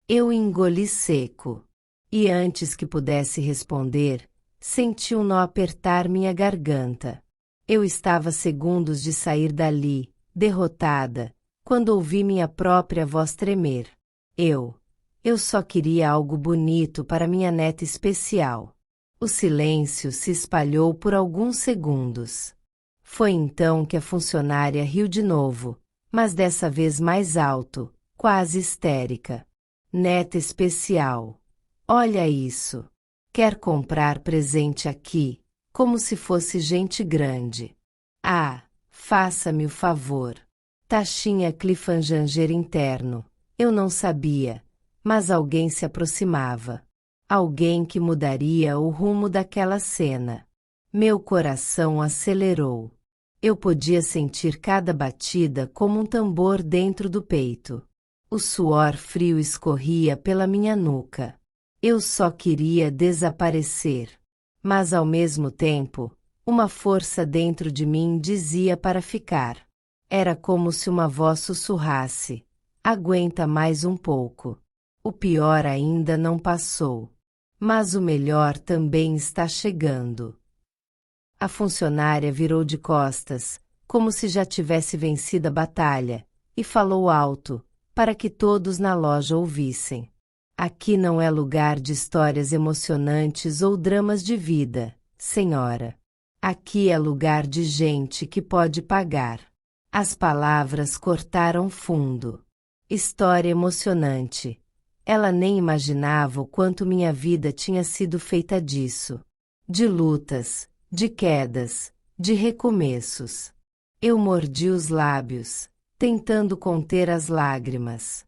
[SPEAKER 1] Eu engoli seco. E antes que pudesse responder, senti um nó apertar minha garganta. Eu estava a segundos de sair dali, derrotada, quando ouvi minha própria voz tremer. Eu só queria algo bonito para minha neta especial. O silêncio se espalhou por alguns segundos. Foi então que a funcionária riu de novo, mas dessa vez mais alto, quase histérica. Neta especial. Olha isso. Quer comprar presente aqui, como se fosse gente grande. Ah, faça-me o favor. Taxinha cliffhanger interno. Eu não sabia, mas alguém se aproximava. Alguém que mudaria o rumo daquela cena. Meu coração acelerou. Eu podia sentir cada batida como um tambor dentro do peito. O suor frio escorria pela minha nuca. Eu só queria desaparecer. Mas ao mesmo tempo, uma força dentro de mim dizia para ficar. Era como se uma voz sussurrasse: aguenta mais um pouco. O pior ainda não passou. Mas o melhor também está chegando. A funcionária virou de costas, como se já tivesse vencido a batalha, e falou alto, para que todos na loja ouvissem. Aqui não é lugar de histórias emocionantes ou dramas de vida, senhora. Aqui é lugar de gente que pode pagar. As palavras cortaram fundo. História emocionante. Ela nem imaginava o quanto minha vida tinha sido feita disso. De lutas, de quedas, de recomeços. Eu mordi os lábios, tentando conter as lágrimas.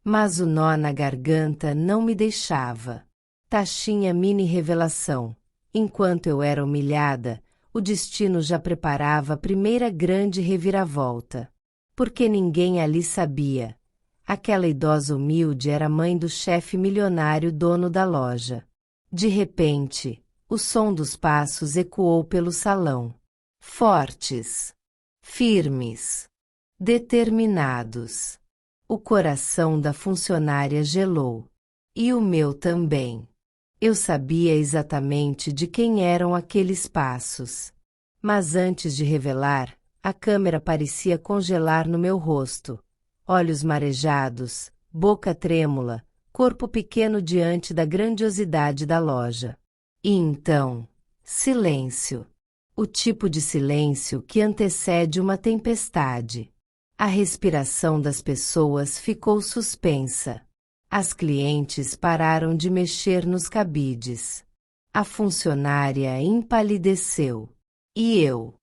[SPEAKER 1] Mas o nó na garganta não me deixava. Taxinha mini revelação. Enquanto eu era humilhada, o destino já preparava a primeira grande reviravolta. Porque ninguém ali sabia. Aquela idosa humilde era mãe do chefe milionário dono da loja. De repente, o som dos passos ecoou pelo salão. Fortes, firmes, determinados. O coração da funcionária gelou. E o meu também. Eu sabia exatamente de quem eram aqueles passos. Mas antes de revelar, a câmera parecia congelar no meu rosto. Olhos marejados, boca trêmula, corpo pequeno diante da grandiosidade da loja. E então, silêncio. O tipo de silêncio que antecede uma tempestade. A respiração das pessoas ficou suspensa. As clientes pararam de mexer nos cabides. A funcionária empalideceu. E eu?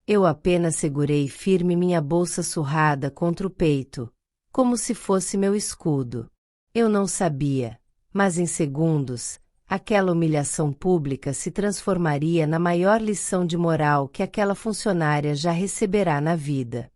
[SPEAKER 1] Eu apenas segurei firme minha bolsa surrada contra o peito, como se fosse meu escudo. Eu não sabia, mas em segundos, aquela humilhação pública se transformaria na maior lição de moral que aquela funcionária já receberá na vida.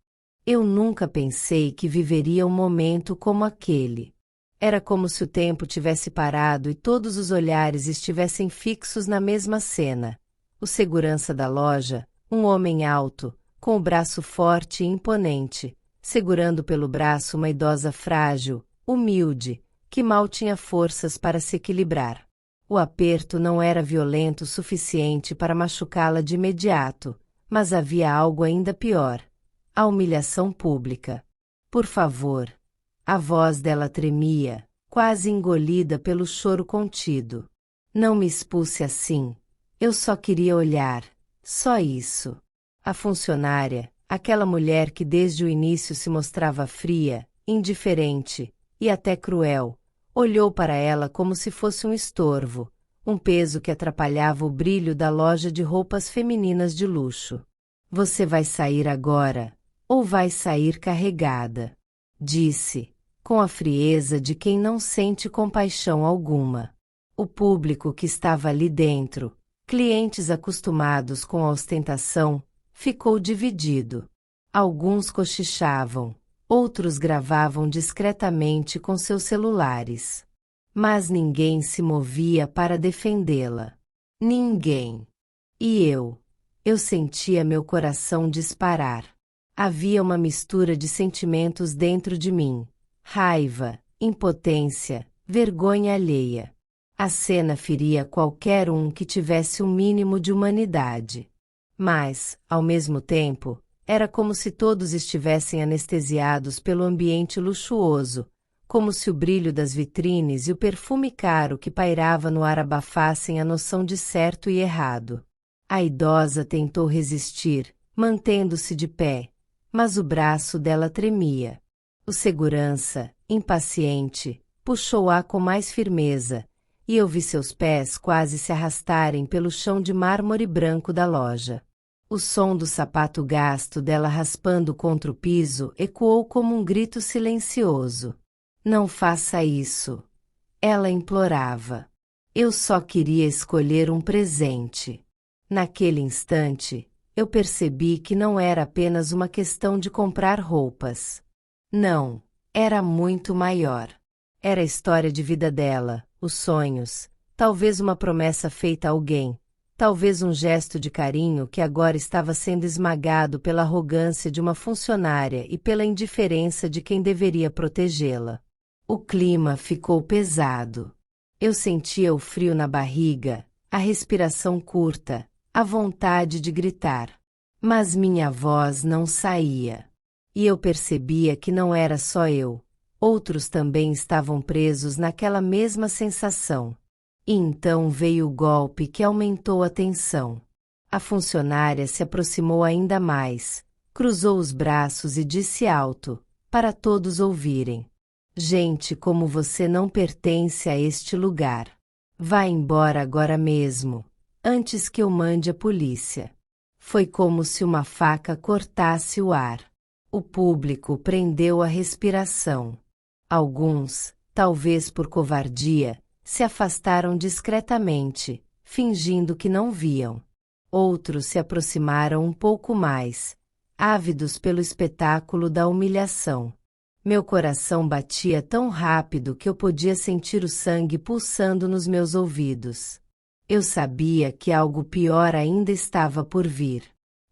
[SPEAKER 1] Eu nunca pensei que viveria um momento como aquele. Era como se o tempo tivesse parado e todos os olhares estivessem fixos na mesma cena. O segurança da loja, um homem alto, com o braço forte e imponente, segurando pelo braço uma idosa frágil, humilde, que mal tinha forças para se equilibrar. O aperto não era violento o suficiente para machucá-la de imediato, mas havia algo ainda pior: a humilhação pública. Por favor. A voz dela tremia, quase engolida pelo choro contido. Não me expulse assim. Eu só queria olhar. Só isso. A funcionária, aquela mulher que desde o início se mostrava fria, indiferente e até cruel, olhou para ela como se fosse um estorvo, um peso que atrapalhava o brilho da loja de roupas femininas de luxo. Você vai sair agora, ou vai sair carregada, disse, com a frieza de quem não sente compaixão alguma. O público que estava ali dentro, clientes acostumados com a ostentação, ficou dividido. Alguns cochichavam, outros gravavam discretamente com seus celulares. Mas ninguém se movia para defendê-la. Ninguém. E eu sentia meu coração disparar. Havia uma mistura de sentimentos dentro de mim: raiva, impotência, vergonha alheia. A cena feria qualquer um que tivesse um mínimo de humanidade. Mas, ao mesmo tempo, era como se todos estivessem anestesiados pelo ambiente luxuoso, como se o brilho das vitrines e o perfume caro que pairava no ar abafassem a noção de certo e errado. A idosa tentou resistir, mantendo-se de pé, mas o braço dela tremia. O segurança, impaciente, puxou-a com mais firmeza, e eu vi seus pés quase se arrastarem pelo chão de mármore branco da loja. O som do sapato gasto dela raspando contra o piso ecoou como um grito silencioso. Não faça isso. Ela implorava. Eu só queria escolher um presente. Naquele instante, eu percebi que não era apenas uma questão de comprar roupas. Não, era muito maior. Era a história de vida dela, os sonhos, talvez uma promessa feita a alguém, talvez um gesto de carinho que agora estava sendo esmagado pela arrogância de uma funcionária e pela indiferença de quem deveria protegê-la. O clima ficou pesado. Eu sentia o frio na barriga, a respiração curta, a vontade de gritar. Mas minha voz não saía. E eu percebia que não era só eu. Outros também estavam presos naquela mesma sensação. E então veio o golpe que aumentou a tensão. A funcionária se aproximou ainda mais, cruzou os braços e disse alto, para todos ouvirem: gente como você não pertence a este lugar. Vá embora agora mesmo, antes que eu mande a polícia. Foi como se uma faca cortasse o ar. O público prendeu a respiração. Alguns, talvez por covardia, se afastaram discretamente, fingindo que não viam. Outros se aproximaram um pouco mais, ávidos pelo espetáculo da humilhação. Meu coração batia tão rápido que eu podia sentir o sangue pulsando nos meus ouvidos. Eu sabia que algo pior ainda estava por vir.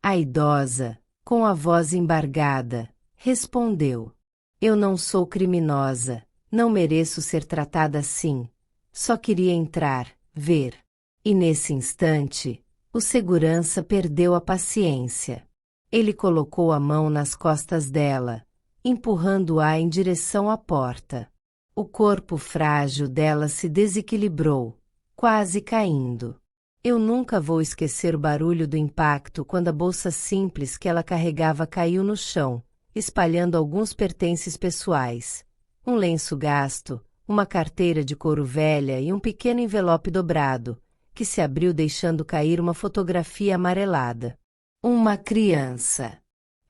[SPEAKER 1] A idosa, com a voz embargada, respondeu: Eu não sou criminosa, não mereço ser tratada assim. Só queria entrar, ver. E nesse instante, o segurança perdeu a paciência. Ele colocou a mão nas costas dela, empurrando-a em direção à porta. O corpo frágil dela se desequilibrou, quase caindo. Eu nunca vou esquecer o barulho do impacto quando a bolsa simples que ela carregava caiu no chão, espalhando alguns pertences pessoais. Um lenço gasto, uma carteira de couro velha e um pequeno envelope dobrado, que se abriu deixando cair uma fotografia amarelada. Uma criança.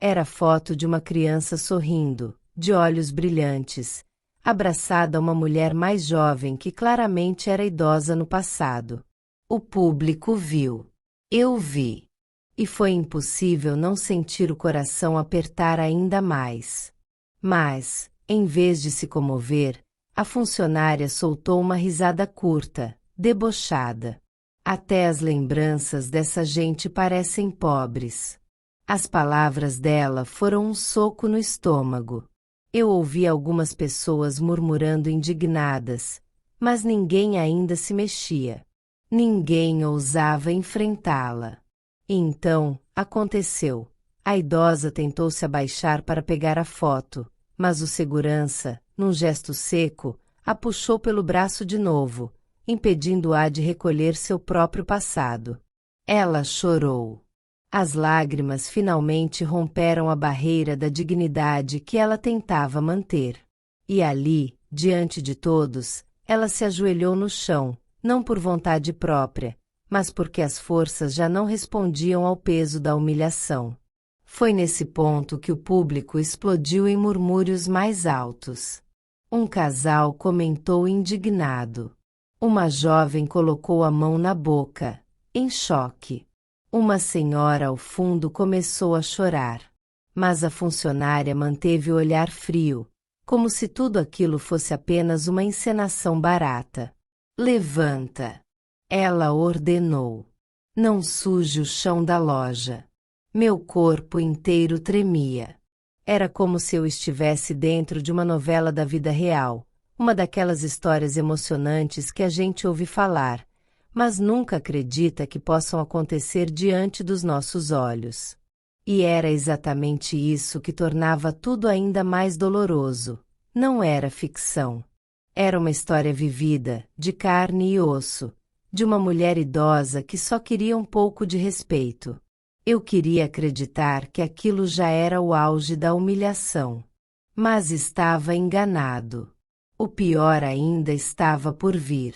[SPEAKER 1] Era a foto de uma criança sorrindo, de olhos brilhantes, abraçada a uma mulher mais jovem que claramente era idosa no passado. O público viu. Eu vi. E foi impossível não sentir o coração apertar ainda mais. Mas, em vez de se comover, a funcionária soltou uma risada curta, debochada. Até as lembranças dessa gente parecem pobres. As palavras dela foram um soco no estômago. Eu ouvi algumas pessoas murmurando indignadas, mas ninguém ainda se mexia. Ninguém ousava enfrentá-la. E então, aconteceu. A idosa tentou se abaixar para pegar a foto, mas o segurança, num gesto seco, a puxou pelo braço de novo, impedindo-a de recolher seu próprio passado. Ela chorou. As lágrimas finalmente romperam a barreira da dignidade que ela tentava manter. E ali, diante de todos, ela se ajoelhou no chão, não por vontade própria, mas porque as forças já não respondiam ao peso da humilhação. Foi nesse ponto que o público explodiu em murmúrios mais altos. Um casal comentou indignado. Uma jovem colocou a mão na boca, em choque. Uma senhora ao fundo começou a chorar. Mas a funcionária manteve o olhar frio, como se tudo aquilo fosse apenas uma encenação barata. Levanta! Ela ordenou. Não suje o chão da loja. Meu corpo inteiro tremia. Era como se eu estivesse dentro de uma novela da vida real, uma daquelas histórias emocionantes que a gente ouve falar, mas nunca acredita que possam acontecer diante dos nossos olhos. E era exatamente isso que tornava tudo ainda mais doloroso. Não era ficção. Era uma história vivida, de carne e osso, de uma mulher idosa que só queria um pouco de respeito. Eu queria acreditar que aquilo já era o auge da humilhação. Mas estava enganado. O pior ainda estava por vir.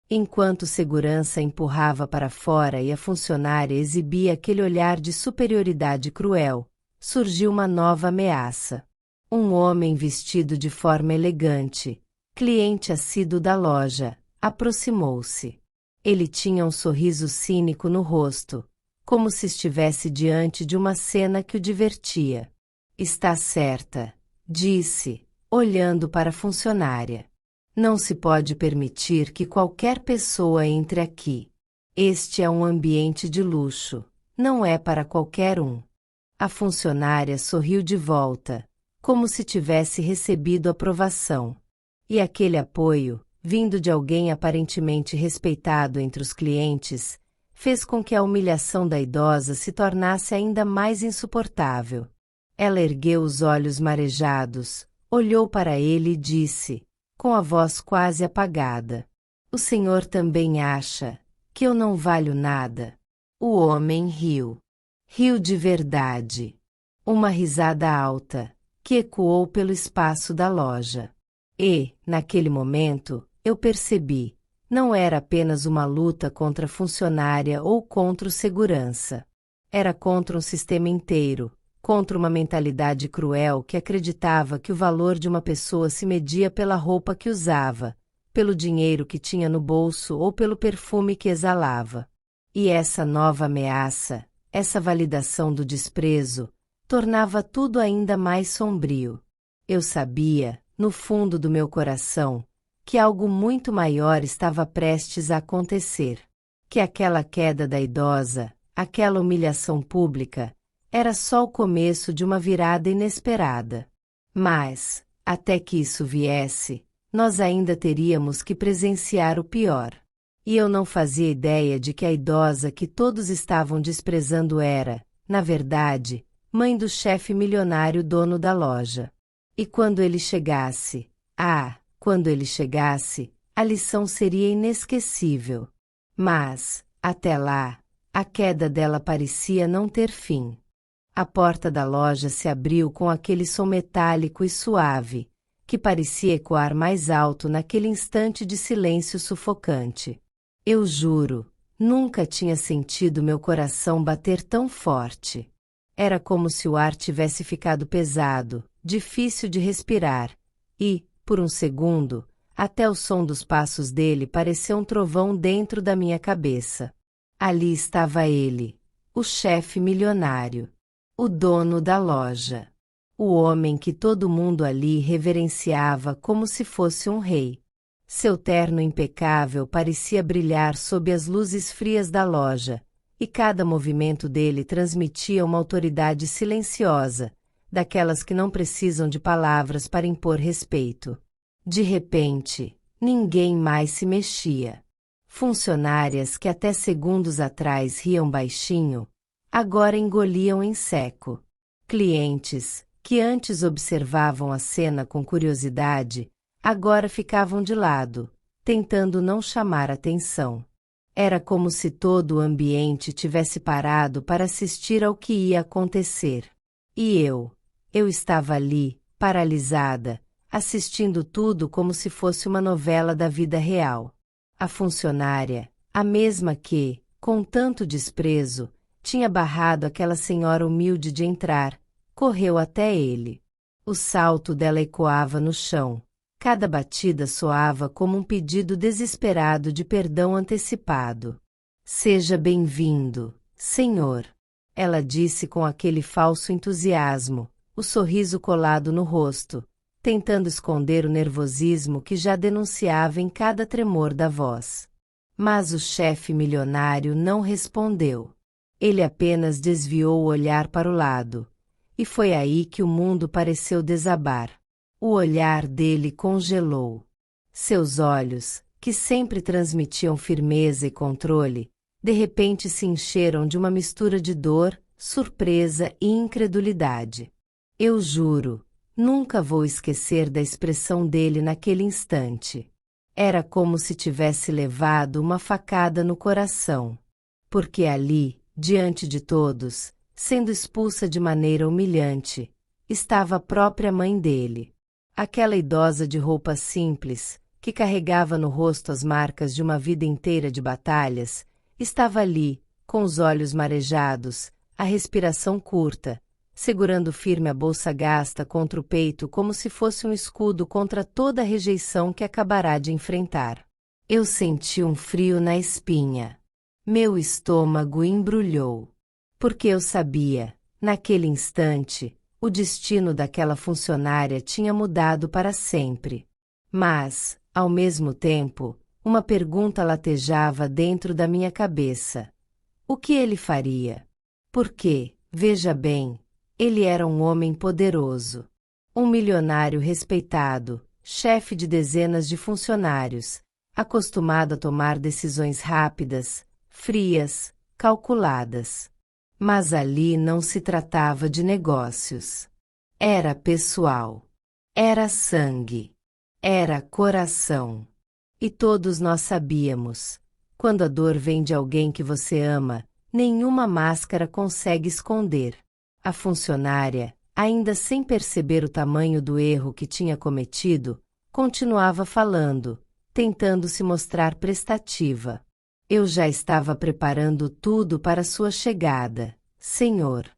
[SPEAKER 1] Enquanto o segurança empurrava para fora e a funcionária exibia aquele olhar de superioridade cruel, surgiu uma nova ameaça. Um homem vestido de forma elegante, cliente assíduo da loja, aproximou-se. Ele tinha um sorriso cínico no rosto, como se estivesse diante de uma cena que o divertia. Está certa, disse, olhando para a funcionária. Não se pode permitir que qualquer pessoa entre aqui. Este é um ambiente de luxo, não é para qualquer um. A funcionária sorriu de volta, como se tivesse recebido aprovação. E aquele apoio, vindo de alguém aparentemente respeitado entre os clientes, fez com que a humilhação da idosa se tornasse ainda mais insuportável. Ela ergueu os olhos marejados, olhou para ele e disse, com a voz quase apagada: O senhor também acha que eu não valho nada? O homem riu. Riu de verdade. Uma risada alta, que ecoou pelo espaço da loja. E, naquele momento, eu percebi. Não era apenas uma luta contra a funcionária ou contra o segurança. Era contra um sistema inteiro, contra uma mentalidade cruel que acreditava que o valor de uma pessoa se media pela roupa que usava, pelo dinheiro que tinha no bolso ou pelo perfume que exalava. E essa nova ameaça, essa validação do desprezo, tornava tudo ainda mais sombrio. Eu sabia, no fundo do meu coração, que algo muito maior estava prestes a acontecer. Que aquela queda da idosa, aquela humilhação pública, era só o começo de uma virada inesperada. Mas, até que isso viesse, nós ainda teríamos que presenciar o pior. E eu não fazia ideia de que a idosa que todos estavam desprezando era, na verdade, mãe do chefe milionário dono da loja. E quando ele chegasse, quando ele chegasse, a lição seria inesquecível. Mas, até lá, a queda dela parecia não ter fim. A porta da loja se abriu com aquele som metálico e suave, que parecia ecoar mais alto naquele instante de silêncio sufocante. Eu juro, nunca tinha sentido meu coração bater tão forte. Era como se o ar tivesse ficado pesado, difícil de respirar, e, por um segundo, até o som dos passos dele pareceu um trovão dentro da minha cabeça. Ali estava ele, o chefe milionário, o dono da loja, o homem que todo mundo ali reverenciava como se fosse um rei. Seu terno impecável parecia brilhar sob as luzes frias da loja, e cada movimento dele transmitia uma autoridade silenciosa, daquelas que não precisam de palavras para impor respeito. De repente, ninguém mais se mexia. Funcionárias que até segundos atrás riam baixinho, agora engoliam em seco. Clientes, que antes observavam a cena com curiosidade, agora ficavam de lado, tentando não chamar atenção. Era como se todo o ambiente tivesse parado para assistir ao que ia acontecer. E eu estava ali, paralisada, assistindo tudo como se fosse uma novela da vida real. A funcionária, a mesma que, com tanto desprezo, tinha barrado aquela senhora humilde de entrar, correu até ele. O salto dela ecoava no chão. Cada batida soava como um pedido desesperado de perdão antecipado. Seja bem-vindo, senhor, ela disse com aquele falso entusiasmo, o sorriso colado no rosto, tentando esconder o nervosismo que já denunciava em cada tremor da voz. Mas o chefe milionário não respondeu. Ele apenas desviou o olhar para o lado. E foi aí que o mundo pareceu desabar. O olhar dele congelou. Seus olhos, que sempre transmitiam firmeza e controle, de repente se encheram de uma mistura de dor, surpresa e incredulidade. Eu juro, nunca vou esquecer da expressão dele naquele instante. Era como se tivesse levado uma facada no coração. Porque ali, diante de todos, sendo expulsa de maneira humilhante, estava a própria mãe dele. Aquela idosa de roupa simples, que carregava no rosto as marcas de uma vida inteira de batalhas, estava ali, com os olhos marejados, a respiração curta, segurando firme a bolsa gasta contra o peito como se fosse um escudo contra toda a rejeição que acabará de enfrentar. Eu senti um frio na espinha. Meu estômago embrulhou. Porque eu sabia, naquele instante, o destino daquela funcionária tinha mudado para sempre. Mas, ao mesmo tempo, uma pergunta latejava dentro da minha cabeça. O que ele faria? Porque, veja bem, ele era um homem poderoso. Um milionário respeitado, chefe de dezenas de funcionários, acostumado a tomar decisões rápidas, frias, calculadas. Mas ali não se tratava de negócios. Era pessoal. Era sangue. Era coração. E todos nós sabíamos. Quando a dor vem de alguém que você ama, nenhuma máscara consegue esconder. A funcionária, ainda sem perceber o tamanho do erro que tinha cometido, continuava falando, tentando se mostrar prestativa. Eu já estava preparando tudo para sua chegada, senhor.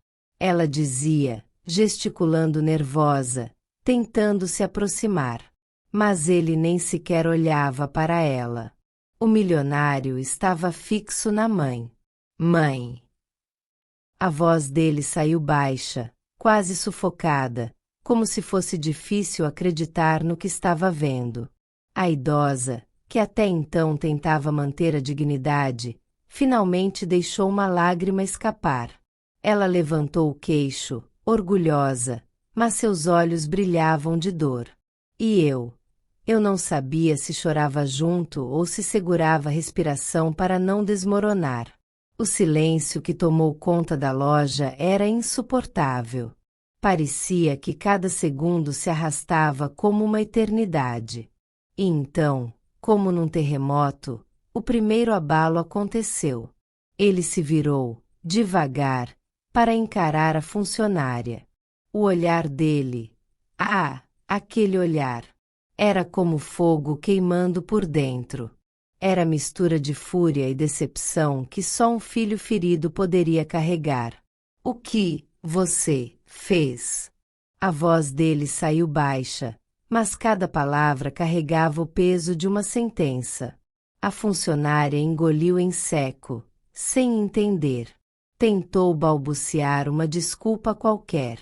[SPEAKER 1] Ela dizia, gesticulando nervosa, tentando se aproximar. Mas ele nem sequer olhava para ela. O milionário estava fixo na mãe. Mãe! A voz dele saiu baixa, quase sufocada, como se fosse difícil acreditar no que estava vendo. A idosa, que até então tentava manter a dignidade, finalmente deixou uma lágrima escapar. Ela levantou o queixo, orgulhosa, mas seus olhos brilhavam de dor. E eu não sabia se chorava junto ou se segurava a respiração para não desmoronar. O silêncio que tomou conta da loja era insuportável. Parecia que cada segundo se arrastava como uma eternidade. E então, como num terremoto, o primeiro abalo aconteceu. Ele se virou, devagar, para encarar a funcionária. O olhar dele, aquele olhar, era como fogo queimando por dentro. Era mistura de fúria e decepção que só um filho ferido poderia carregar. O que você fez? A voz dele saiu baixa, mas cada palavra carregava o peso de uma sentença. A funcionária engoliu em seco, sem entender. Tentou balbuciar uma desculpa qualquer.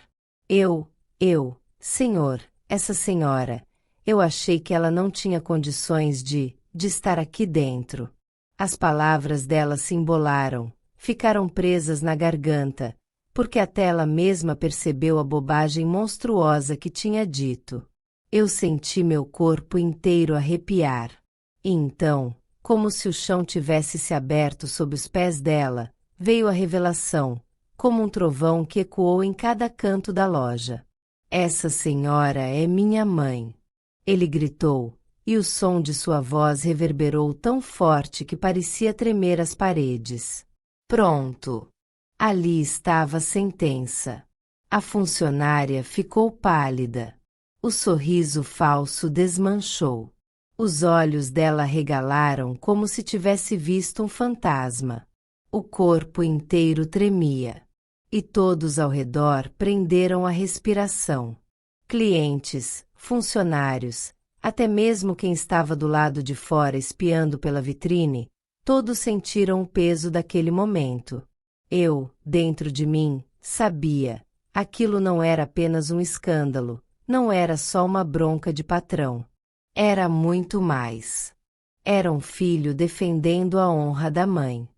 [SPEAKER 1] Senhor, essa senhora, eu achei que ela não tinha condições de estar aqui dentro. As palavras dela se embolaram, ficaram presas na garganta, porque até ela mesma percebeu a bobagem monstruosa que tinha dito. Eu senti meu corpo inteiro arrepiar. E então, como se o chão tivesse se aberto sob os pés dela, veio a revelação, como um trovão que ecoou em cada canto da loja. Essa senhora é minha mãe. Ele gritou, e o som de sua voz reverberou tão forte que parecia tremer as paredes. Pronto. Ali estava a sentença. A funcionária ficou pálida. O sorriso falso desmanchou. Os olhos dela regalaram como se tivesse visto um fantasma. O corpo inteiro tremia. E todos ao redor prenderam a respiração. Clientes, funcionários, até mesmo quem estava do lado de fora espiando pela vitrine, todos sentiram o peso daquele momento. Eu, dentro de mim, sabia. Aquilo não era apenas um escândalo, não era só uma bronca de patrão. Era muito mais. Era um filho defendendo a honra da mãe.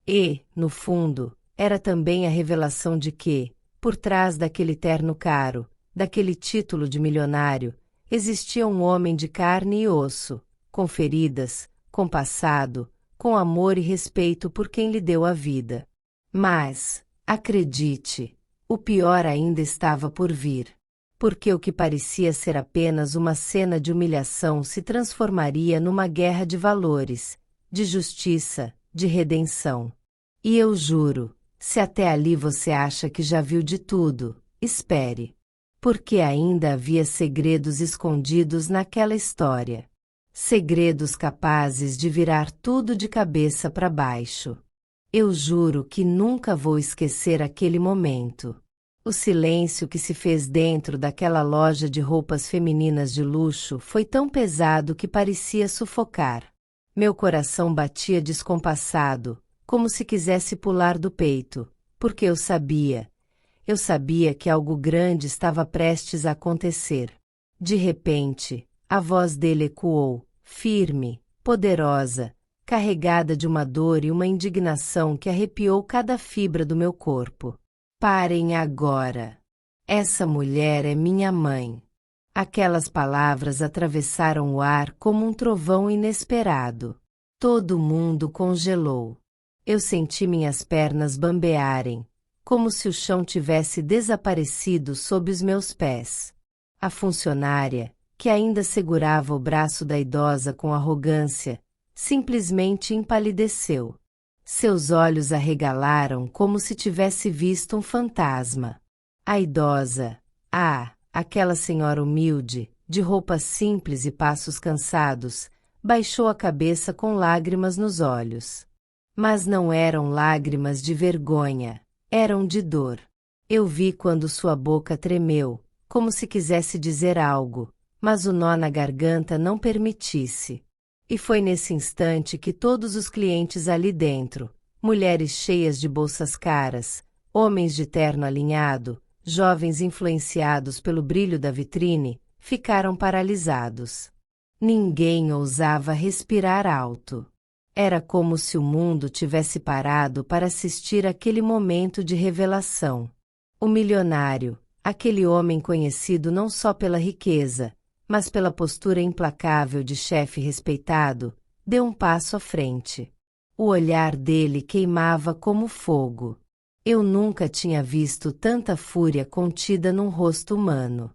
[SPEAKER 1] E, no fundo, era também a revelação de que, por trás daquele terno caro, daquele título de milionário, existia um homem de carne e osso, com feridas, com passado, com amor e respeito por quem lhe deu a vida. Mas, acredite, o pior ainda estava por vir. Porque o que parecia ser apenas uma cena de humilhação se transformaria numa guerra de valores, de justiça, de redenção. E eu juro, se até ali você acha que já viu de tudo, espere. Porque ainda havia segredos escondidos naquela história. Segredos capazes de virar tudo de cabeça para baixo. Eu juro que nunca vou esquecer aquele momento. O silêncio que se fez dentro daquela loja de roupas femininas de luxo foi tão pesado que parecia sufocar. Meu coração batia descompassado, como se quisesse pular do peito, porque eu sabia que algo grande estava prestes a acontecer. De repente, a voz dele ecoou, firme, poderosa, carregada de uma dor e uma indignação que arrepiou cada fibra do meu corpo. Parem agora. Essa mulher é minha mãe. Aquelas palavras atravessaram o ar como um trovão inesperado. Todo mundo congelou. Eu senti minhas pernas bambearem, como se o chão tivesse desaparecido sob os meus pés. A funcionária, que ainda segurava o braço da idosa com arrogância, simplesmente empalideceu. Seus olhos arregalaram como se tivesse visto um fantasma. A idosa, aquela senhora humilde, de roupas simples e passos cansados, baixou a cabeça com lágrimas nos olhos. Mas não eram lágrimas de vergonha, eram de dor. Eu vi quando sua boca tremeu, como se quisesse dizer algo, mas o nó na garganta não permitisse. E foi nesse instante que todos os clientes ali dentro, mulheres cheias de bolsas caras, homens de terno alinhado, jovens influenciados pelo brilho da vitrine, ficaram paralisados. Ninguém ousava respirar alto. Era como se o mundo tivesse parado para assistir aquele momento de revelação. O milionário, aquele homem conhecido não só pela riqueza, mas pela postura implacável de chefe respeitado, deu um passo à frente. O olhar dele queimava como fogo. Eu nunca tinha visto tanta fúria contida num rosto humano.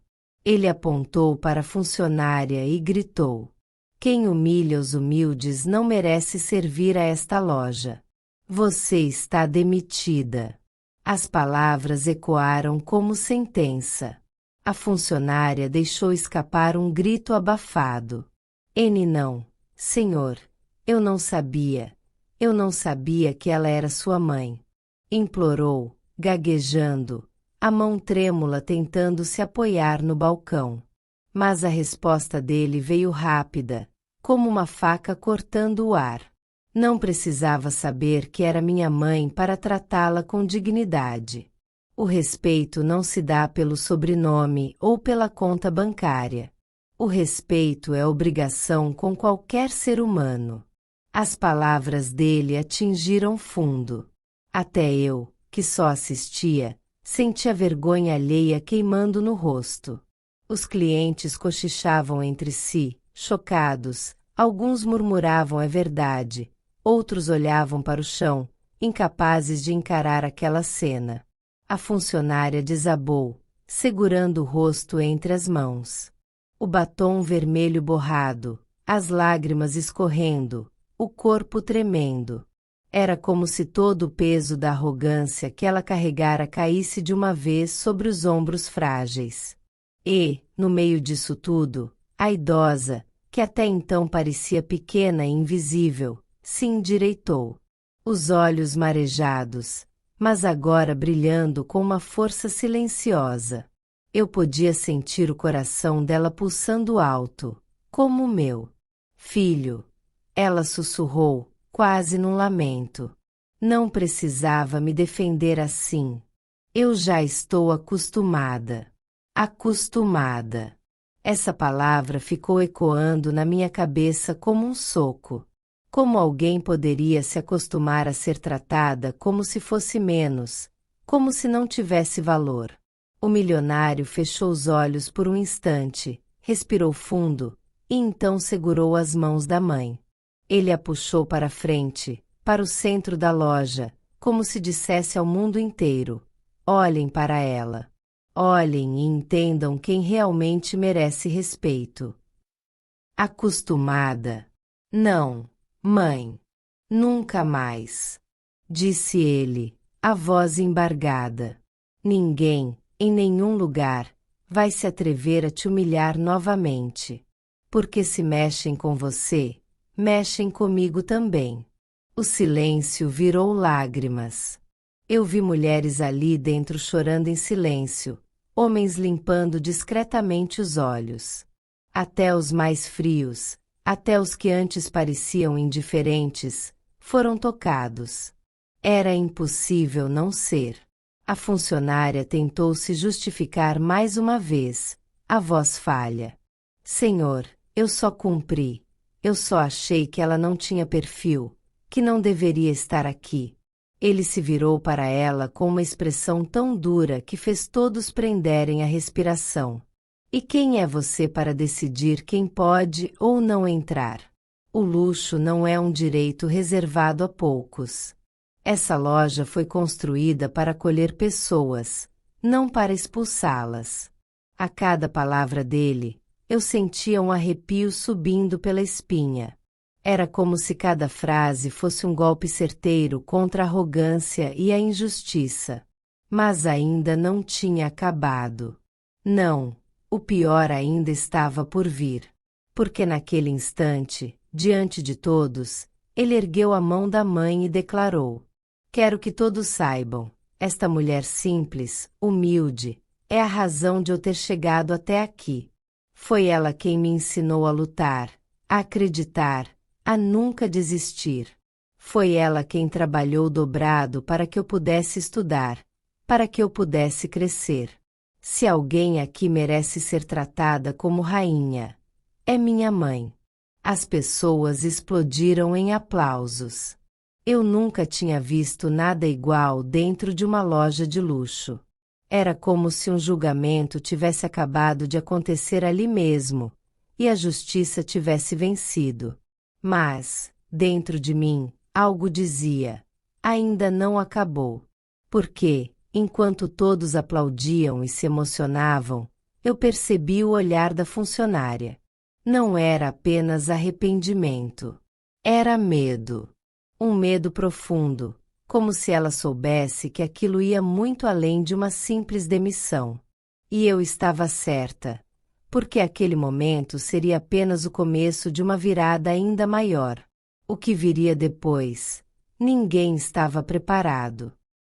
[SPEAKER 1] Ele apontou para a funcionária e gritou: "Quem humilha os humildes não merece servir a esta loja. Você está demitida." As palavras ecoaram como sentença. A funcionária deixou escapar um grito abafado. Não, senhor, eu não sabia que ela era sua mãe. Implorou, gaguejando, a mão trêmula tentando se apoiar no balcão. Mas a resposta dele veio rápida, como uma faca cortando o ar. Não precisava saber que era minha mãe para tratá-la com dignidade. O respeito não se dá pelo sobrenome ou pela conta bancária. O respeito é obrigação com qualquer ser humano. As palavras dele atingiram fundo. Até eu, que só assistia, senti a vergonha alheia queimando no rosto. Os clientes cochichavam entre si, chocados, alguns murmuravam "é verdade", outros olhavam para o chão, incapazes de encarar aquela cena. A funcionária desabou, segurando o rosto entre as mãos. O batom vermelho borrado, as lágrimas escorrendo, o corpo tremendo. Era como se todo o peso da arrogância que ela carregara caísse de uma vez sobre os ombros frágeis. E, no meio disso tudo, a idosa, que até então parecia pequena e invisível, se endireitou. Os olhos marejados, mas agora brilhando com uma força silenciosa. Eu podia sentir o coração dela pulsando alto, como o meu. "Filho", ela sussurrou, quase num lamento. "Não precisava me defender assim. Eu já estou acostumada." Acostumada. Essa palavra ficou ecoando na minha cabeça como um soco. Como alguém poderia se acostumar a ser tratada como se fosse menos, como se não tivesse valor? O milionário fechou os olhos por um instante, respirou fundo, e então segurou as mãos da mãe. Ele a puxou para frente, para o centro da loja, como se dissesse ao mundo inteiro: "Olhem para ela. Olhem e entendam quem realmente merece respeito." "Acostumada? Não, mãe. Nunca mais", disse ele, a voz embargada. "Ninguém, em nenhum lugar, vai se atrever a te humilhar novamente. Porque se mexem com você, mexem comigo também." O silêncio virou lágrimas. Eu vi mulheres ali dentro chorando em silêncio, homens limpando discretamente os olhos. Até os mais frios, até os que antes pareciam indiferentes, foram tocados. Era impossível não ser. A funcionária tentou se justificar mais uma vez, a voz falha. "Senhor, eu só cumpri. Eu só achei que ela não tinha perfil, que não deveria estar aqui." Ele se virou para ela com uma expressão tão dura que fez todos prenderem a respiração. "E quem é você para decidir quem pode ou não entrar? O luxo não é um direito reservado a poucos. Essa loja foi construída para acolher pessoas, não para expulsá-las." A cada palavra dele, eu sentia um arrepio subindo pela espinha. Era como se cada frase fosse um golpe certeiro contra a arrogância e a injustiça. Mas ainda não tinha acabado. Não, o pior ainda estava por vir. Porque naquele instante, diante de todos, ele ergueu a mão da mãe e declarou: "Quero que todos saibam, Esta mulher simples, humilde, é a razão de eu ter chegado até aqui. Foi ela quem me ensinou a lutar, a acreditar, a nunca desistir. Foi ela quem trabalhou dobrado para que eu pudesse estudar, para que eu pudesse crescer. Se alguém aqui merece ser tratada como rainha, é minha mãe. As pessoas explodiram em aplausos. Eu nunca tinha visto nada igual dentro de uma loja de luxo. Era como se um julgamento tivesse acabado de acontecer ali mesmo, e a justiça tivesse vencido. Mas, dentro de mim, algo dizia: ainda não acabou. Porque, enquanto todos aplaudiam e se emocionavam, eu percebi o olhar da funcionária. Não era apenas arrependimento. Era medo. Um medo profundo, como se ela soubesse que aquilo ia muito além de uma simples demissão. E eu estava certa, porque aquele momento seria apenas o começo de uma virada ainda maior. O que viria depois? Ninguém estava preparado.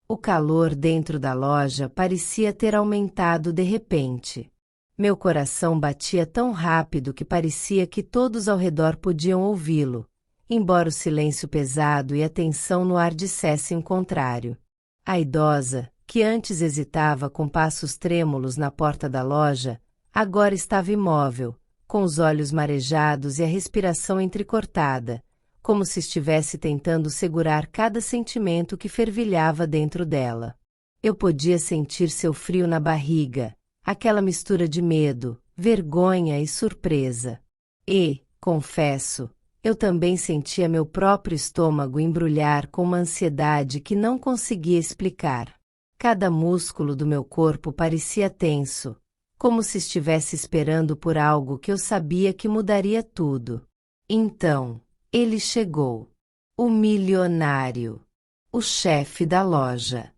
[SPEAKER 1] O calor dentro da loja parecia ter aumentado de repente. Meu coração batia tão rápido que parecia que todos ao redor podiam ouvi-lo, embora o silêncio pesado e a tensão no ar dissessem o contrário. A idosa, que antes hesitava com passos trêmulos na porta da loja, agora estava imóvel, com os olhos marejados e a respiração entrecortada, como se estivesse tentando segurar cada sentimento que fervilhava dentro dela. Eu podia sentir seu frio na barriga, aquela mistura de medo, vergonha e surpresa. E, confesso, eu também sentia meu próprio estômago embrulhar com uma ansiedade que não conseguia explicar. Cada músculo do meu corpo parecia tenso, como se estivesse esperando por algo que eu sabia que mudaria tudo. Então, ele chegou. O milionário. O chefe da loja.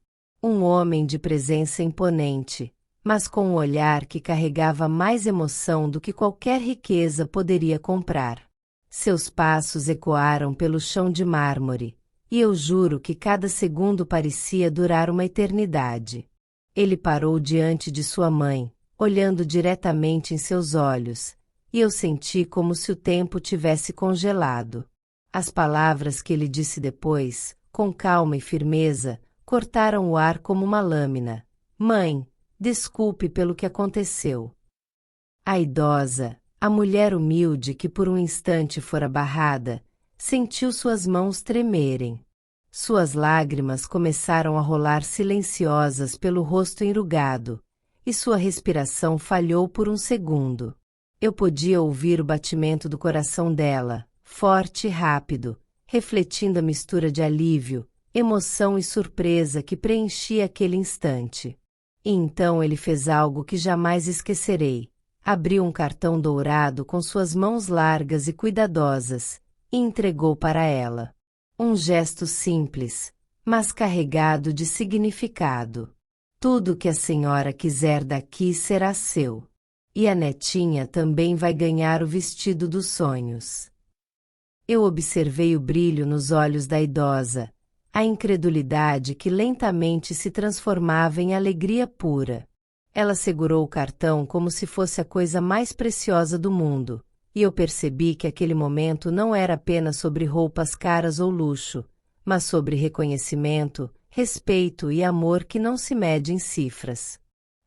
[SPEAKER 1] Um homem de presença imponente, mas com um olhar que carregava mais emoção do que qualquer riqueza poderia comprar. Seus passos ecoaram pelo chão de mármore, e eu juro que cada segundo parecia durar uma eternidade. Ele parou diante de sua mãe, olhando diretamente em seus olhos, e eu senti como se o tempo tivesse congelado. As palavras que ele disse depois, com calma e firmeza, cortaram o ar como uma lâmina. Mãe, desculpe pelo que aconteceu. A idosa, a mulher humilde que por um instante fora barrada, sentiu suas mãos tremerem. Suas lágrimas começaram a rolar silenciosas pelo rosto enrugado, e sua respiração falhou por um segundo. Eu podia ouvir o batimento do coração dela, forte e rápido, refletindo a mistura de alívio, emoção e surpresa que preenchia aquele instante. E então ele fez algo que jamais esquecerei. Abriu um cartão dourado com suas mãos largas e cuidadosas, e entregou para ela. Um gesto simples, mas carregado de significado. Tudo que a senhora quiser daqui será seu. E a netinha também vai ganhar o vestido dos sonhos. Eu observei o brilho nos olhos da idosa, a incredulidade que lentamente se transformava em alegria pura. Ela segurou o cartão como se fosse a coisa mais preciosa do mundo, e eu percebi que aquele momento não era apenas sobre roupas caras ou luxo, mas sobre reconhecimento, respeito e amor que não se mede em cifras.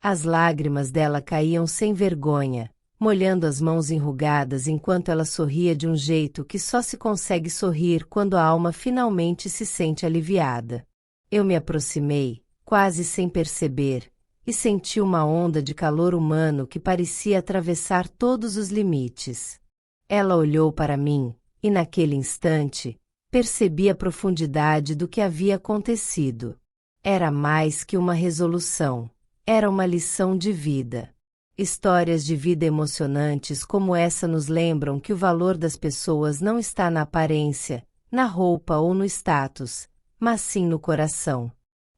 [SPEAKER 1] As lágrimas dela caíam sem vergonha, molhando as mãos enrugadas enquanto ela sorria de um jeito que só se consegue sorrir quando a alma finalmente se sente aliviada. Eu me aproximei, quase sem perceber, e senti uma onda de calor humano que parecia atravessar todos os limites. Ela olhou para mim, e naquele instante, percebi a profundidade do que havia acontecido. Era mais que uma resolução, era uma lição de vida. Histórias de vida emocionantes como essa nos lembram que o valor das pessoas não está na aparência, na roupa ou no status, mas sim no coração.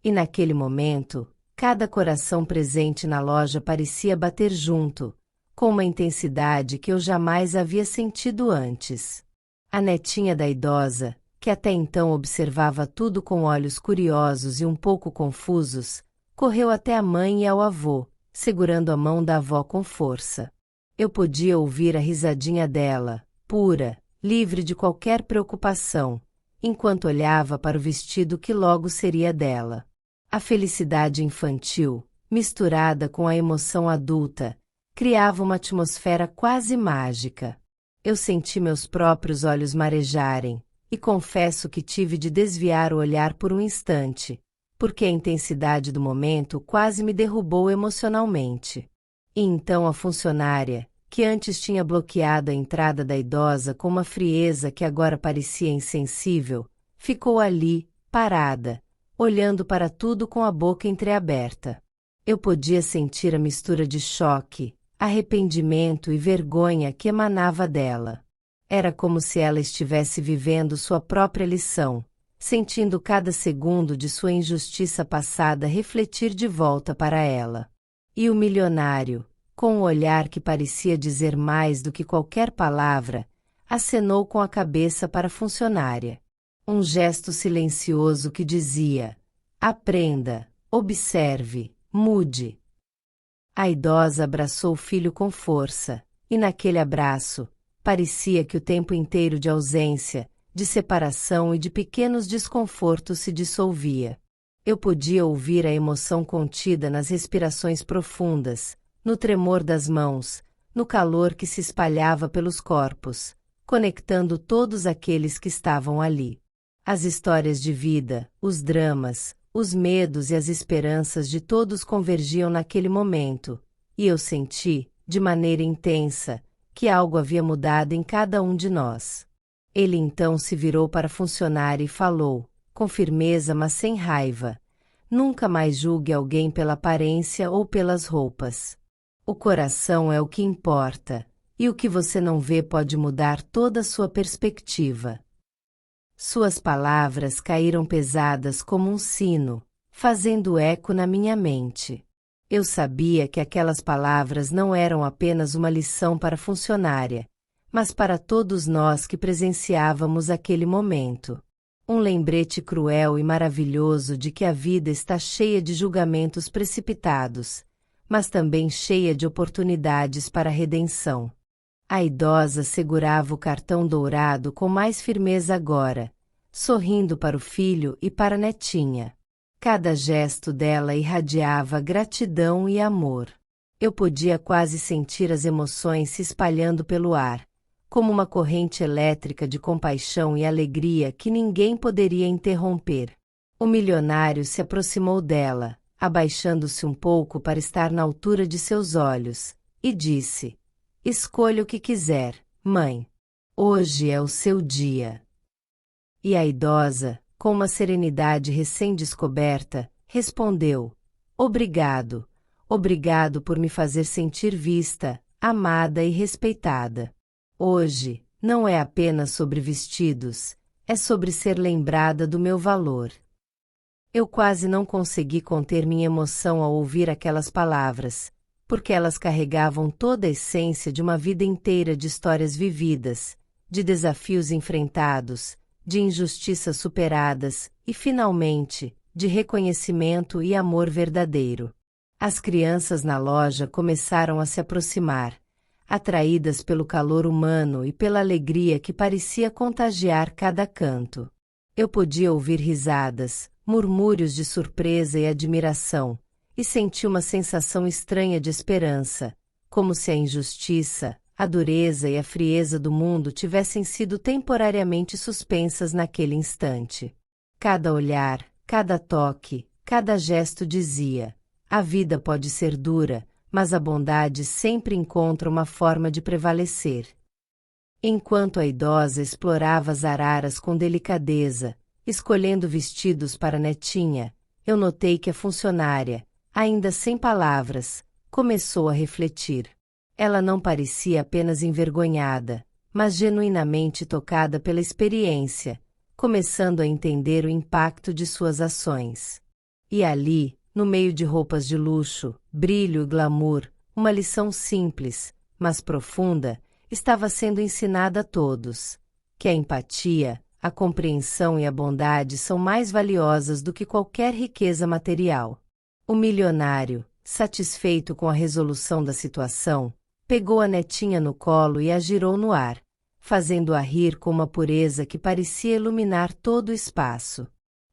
[SPEAKER 1] E naquele momento, cada coração presente na loja parecia bater junto, com uma intensidade que eu jamais havia sentido antes. A netinha da idosa, que até então observava tudo com olhos curiosos e um pouco confusos, correu até a mãe e ao avô, segurando a mão da avó com força. Eu podia ouvir a risadinha dela, pura, livre de qualquer preocupação, enquanto olhava para o vestido que logo seria dela. A felicidade infantil, misturada com a emoção adulta, criava uma atmosfera quase mágica. Eu senti meus próprios olhos marejarem, e confesso que tive de desviar o olhar por um instante, porque a intensidade do momento quase me derrubou emocionalmente. E então a funcionária, que antes tinha bloqueado a entrada da idosa com uma frieza que agora parecia insensível, ficou ali, parada, olhando para tudo com a boca entreaberta. Eu podia sentir a mistura de choque, arrependimento e vergonha que emanava dela. Era como se ela estivesse vivendo sua própria lição, sentindo cada segundo de sua injustiça passada refletir de volta para ela. E o milionário, com um olhar que parecia dizer mais do que qualquer palavra, acenou com a cabeça para a funcionária. Um gesto silencioso que dizia: aprenda, observe, mude. A idosa abraçou o filho com força, e naquele abraço, parecia que o tempo inteiro de ausência, de separação e de pequenos desconfortos se dissolvia. Eu podia ouvir a emoção contida nas respirações profundas, no tremor das mãos, no calor que se espalhava pelos corpos, conectando todos aqueles que estavam ali. As histórias de vida, os dramas, os medos e as esperanças de todos convergiam naquele momento, e eu senti, de maneira intensa, que algo havia mudado em cada um de nós. Ele então se virou para a funcionária e falou, com firmeza mas sem raiva: nunca mais julgue alguém pela aparência ou pelas roupas. O coração é o que importa, e o que você não vê pode mudar toda a sua perspectiva. Suas palavras caíram pesadas como um sino, fazendo eco na minha mente. Eu sabia que aquelas palavras não eram apenas uma lição para a funcionária, mas para todos nós que presenciávamos aquele momento. Um lembrete cruel e maravilhoso de que a vida está cheia de julgamentos precipitados, mas também cheia de oportunidades para a redenção. A idosa segurava o cartão dourado com mais firmeza agora, sorrindo para o filho e para a netinha. Cada gesto dela irradiava gratidão e amor. Eu podia quase sentir as emoções se espalhando pelo ar, como uma corrente elétrica de compaixão e alegria que ninguém poderia interromper. O milionário se aproximou dela, abaixando-se um pouco para estar na altura de seus olhos, e disse: escolha o que quiser, mãe. Hoje é o seu dia. E a idosa, com uma serenidade recém-descoberta, respondeu: obrigado, obrigado por me fazer sentir vista, amada e respeitada. Hoje, não é apenas sobre vestidos, é sobre ser lembrada do meu valor. Eu quase não consegui conter minha emoção ao ouvir aquelas palavras, porque elas carregavam toda a essência de uma vida inteira de histórias vividas, de desafios enfrentados, de injustiças superadas e, finalmente, de reconhecimento e amor verdadeiro. As crianças na loja começaram a se aproximar, atraídas pelo calor humano e pela alegria que parecia contagiar cada canto. Eu podia ouvir risadas, murmúrios de surpresa e admiração, e senti uma sensação estranha de esperança, como se a injustiça, a dureza e a frieza do mundo tivessem sido temporariamente suspensas naquele instante. Cada olhar, cada toque, cada gesto dizia: a vida pode ser dura, mas a bondade sempre encontra uma forma de prevalecer. Enquanto a idosa explorava as araras com delicadeza, escolhendo vestidos para a netinha, eu notei que a funcionária, ainda sem palavras, começou a refletir. Ela não parecia apenas envergonhada, mas genuinamente tocada pela experiência, começando a entender o impacto de suas ações. E ali, no meio de roupas de luxo, brilho e glamour, uma lição simples, mas profunda, estava sendo ensinada a todos: que a empatia, A compreensão e a bondade são mais valiosas do que qualquer riqueza material. O milionário, satisfeito com a resolução da situação, pegou a netinha no colo e a girou no ar, fazendo-a rir com uma pureza que parecia iluminar todo o espaço.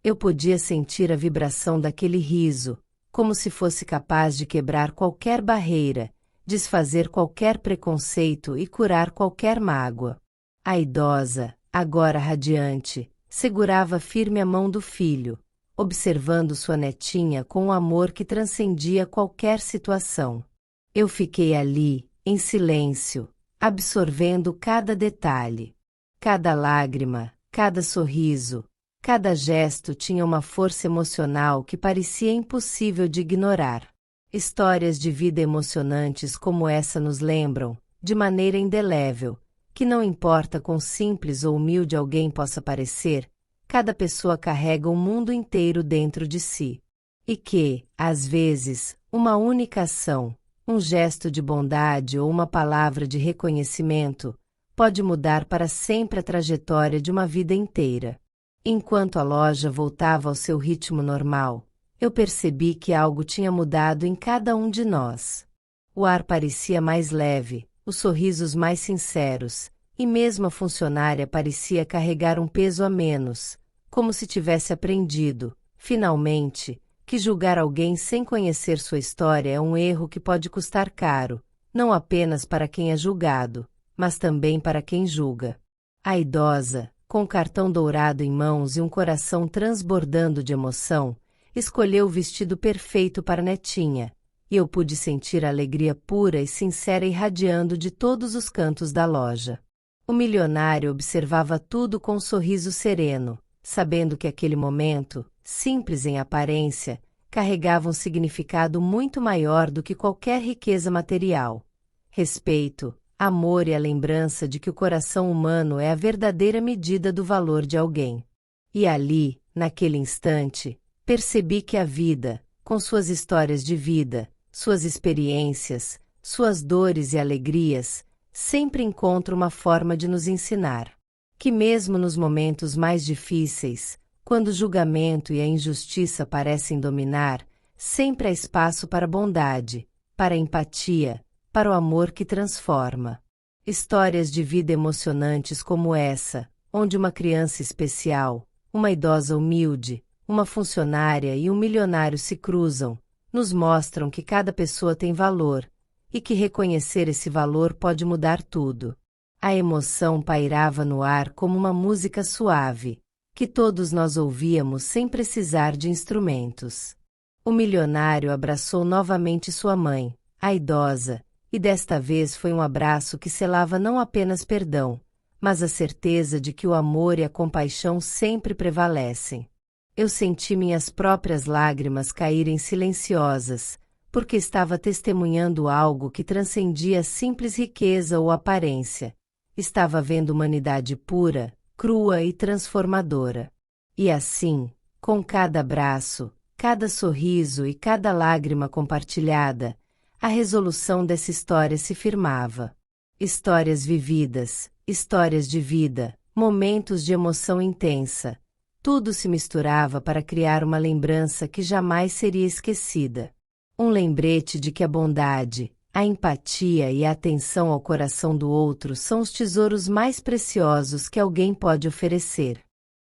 [SPEAKER 1] Eu podia sentir a vibração daquele riso, como se fosse capaz de quebrar qualquer barreira, desfazer qualquer preconceito e curar qualquer mágoa. A idosa, agora radiante, segurava firme a mão do filho, observando sua netinha com um amor que transcendia qualquer situação. Eu fiquei ali, em silêncio, absorvendo cada detalhe. Cada lágrima, cada sorriso, cada gesto tinha uma força emocional que parecia impossível de ignorar. Histórias de vida emocionantes como essa nos lembram, de maneira indelével, que não importa quão simples ou humilde alguém possa parecer, cada pessoa carrega o mundo inteiro dentro de si. E que, às vezes, uma única ação, um gesto de bondade ou uma palavra de reconhecimento, pode mudar para sempre a trajetória de uma vida inteira. Enquanto a loja voltava ao seu ritmo normal, eu percebi que algo tinha mudado em cada um de nós. O ar parecia mais leve, os sorrisos mais sinceros, e mesmo a funcionária parecia carregar um peso a menos, como se tivesse aprendido, finalmente, que julgar alguém sem conhecer sua história é um erro que pode custar caro, não apenas para quem é julgado, mas também para quem julga. A idosa, com o cartão dourado em mãos e um coração transbordando de emoção, escolheu o vestido perfeito para a netinha, e eu pude sentir a alegria pura e sincera irradiando de todos os cantos da loja. O milionário observava tudo com um sorriso sereno, sabendo que aquele momento, simples em aparência, carregava um significado muito maior do que qualquer riqueza material. Respeito, amor e a lembrança de que o coração humano é a verdadeira medida do valor de alguém. E ali, naquele instante, percebi que a vida, com suas histórias de vida, suas experiências, suas dores e alegrias, sempre encontra uma forma de nos ensinar. Que mesmo nos momentos mais difíceis, quando o julgamento e a injustiça parecem dominar, sempre há espaço para a bondade, para a empatia, para o amor que transforma. Histórias de vida emocionantes como essa, onde uma criança especial, uma idosa humilde, uma funcionária e um milionário se cruzam, nos mostram que cada pessoa tem valor, e que reconhecer esse valor pode mudar tudo. A emoção pairava no ar como uma música suave, que todos nós ouvíamos sem precisar de instrumentos. O milionário abraçou novamente sua mãe, a idosa, e desta vez foi um abraço que selava não apenas perdão, mas a certeza de que o amor e a compaixão sempre prevalecem. Eu senti minhas próprias lágrimas caírem silenciosas, porque estava testemunhando algo que transcendia a simples riqueza ou aparência. Estava vendo humanidade pura, crua e transformadora. E assim, com cada abraço, cada sorriso e cada lágrima compartilhada, a resolução dessa história se firmava. Histórias vividas, histórias de vida, momentos de emoção intensa. Tudo se misturava para criar uma lembrança que jamais seria esquecida. Um lembrete de que a bondade, a empatia e a atenção ao coração do outro são os tesouros mais preciosos que alguém pode oferecer.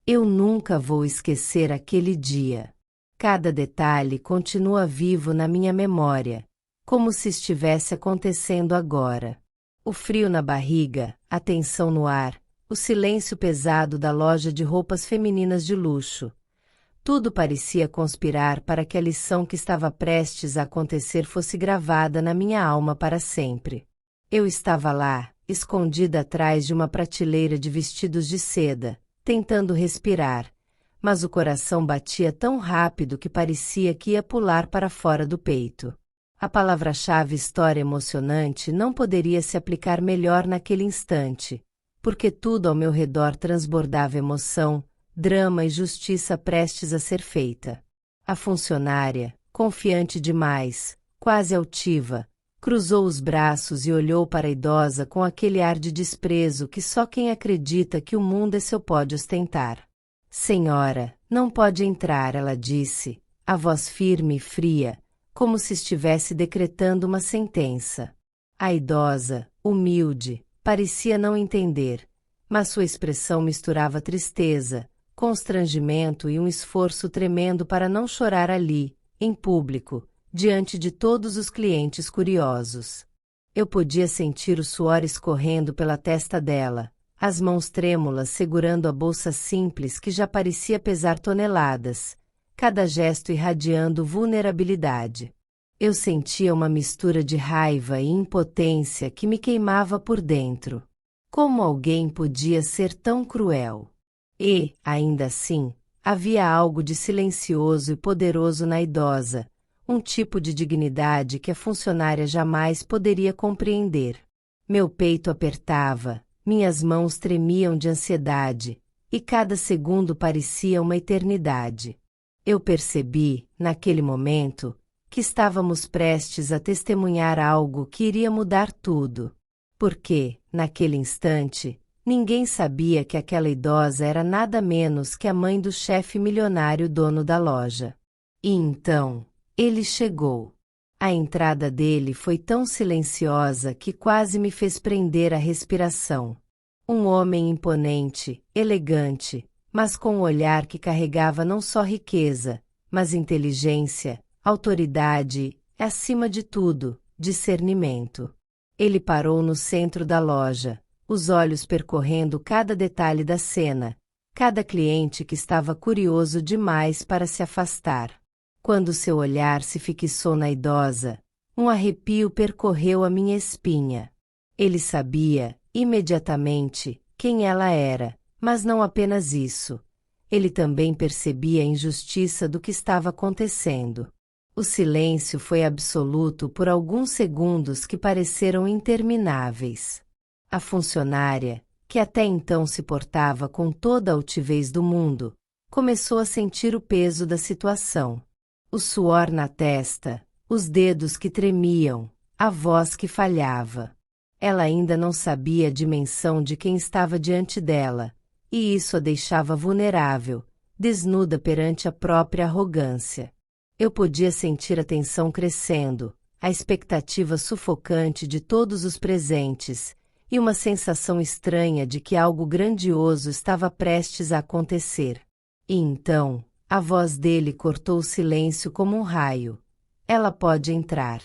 [SPEAKER 1] Eu nunca vou esquecer aquele dia. Cada detalhe continua vivo na minha memória, como se estivesse acontecendo agora. O frio na barriga, a tensão no ar, o silêncio pesado da loja de roupas femininas de luxo. Tudo parecia conspirar para que a lição que estava prestes a acontecer fosse gravada na minha alma para sempre. Eu estava lá, escondida atrás de uma prateleira de vestidos de seda, tentando respirar, mas o coração batia tão rápido que parecia que ia pular para fora do peito. A palavra-chave história emocionante não poderia se aplicar melhor naquele instante, porque tudo ao meu redor transbordava emoção, drama e justiça prestes a ser feita. A funcionária, confiante demais, quase altiva, Cruzou os braços e olhou para a idosa com aquele ar de desprezo que só quem acredita que o mundo é seu pode ostentar. Senhora, não pode entrar, ela disse, a voz firme e fria, como se estivesse decretando uma sentença. A idosa, humilde, parecia não entender, mas sua expressão misturava tristeza, constrangimento e um esforço tremendo para não chorar ali, em público, diante de todos os clientes curiosos. Eu podia sentir o suor escorrendo pela testa dela, as mãos trêmulas segurando a bolsa simples que já parecia pesar toneladas, cada gesto irradiando vulnerabilidade. Eu sentia uma mistura de raiva e impotência que me queimava por dentro. Como alguém podia ser tão cruel? E, ainda assim, havia algo de silencioso e poderoso na idosa, um tipo de dignidade que a funcionária jamais poderia compreender. Meu peito apertava, minhas mãos tremiam de ansiedade, e cada segundo parecia uma eternidade. Eu percebi, naquele momento, que estávamos prestes a testemunhar algo que iria mudar tudo. Porque, naquele instante, ninguém sabia que aquela idosa era nada menos que a mãe do chefe milionário dono da loja. E então, ele chegou. A entrada dele foi tão silenciosa que quase me fez prender a respiração. Um homem imponente, elegante, mas com um olhar que carregava não só riqueza, mas inteligência, autoridade e, acima de tudo, discernimento. Ele parou no centro da loja, os olhos percorrendo cada detalhe da cena, cada cliente que estava curioso demais para se afastar. Quando seu olhar se fixou na idosa, um arrepio percorreu a minha espinha. Ele sabia, imediatamente, quem ela era, mas não apenas isso. Ele também percebia a injustiça do que estava acontecendo. O silêncio foi absoluto por alguns segundos que pareceram intermináveis. A funcionária, que até então se portava com toda a altivez do mundo, começou a sentir o peso da situação. O suor na testa, os dedos que tremiam, a voz que falhava. Ela ainda não sabia a dimensão de quem estava diante dela, e isso a deixava vulnerável, desnuda perante a própria arrogância. Eu podia sentir a tensão crescendo, a expectativa sufocante de todos os presentes, e uma sensação estranha de que algo grandioso estava prestes a acontecer. E então, a voz dele cortou o silêncio como um raio. Ela pode entrar.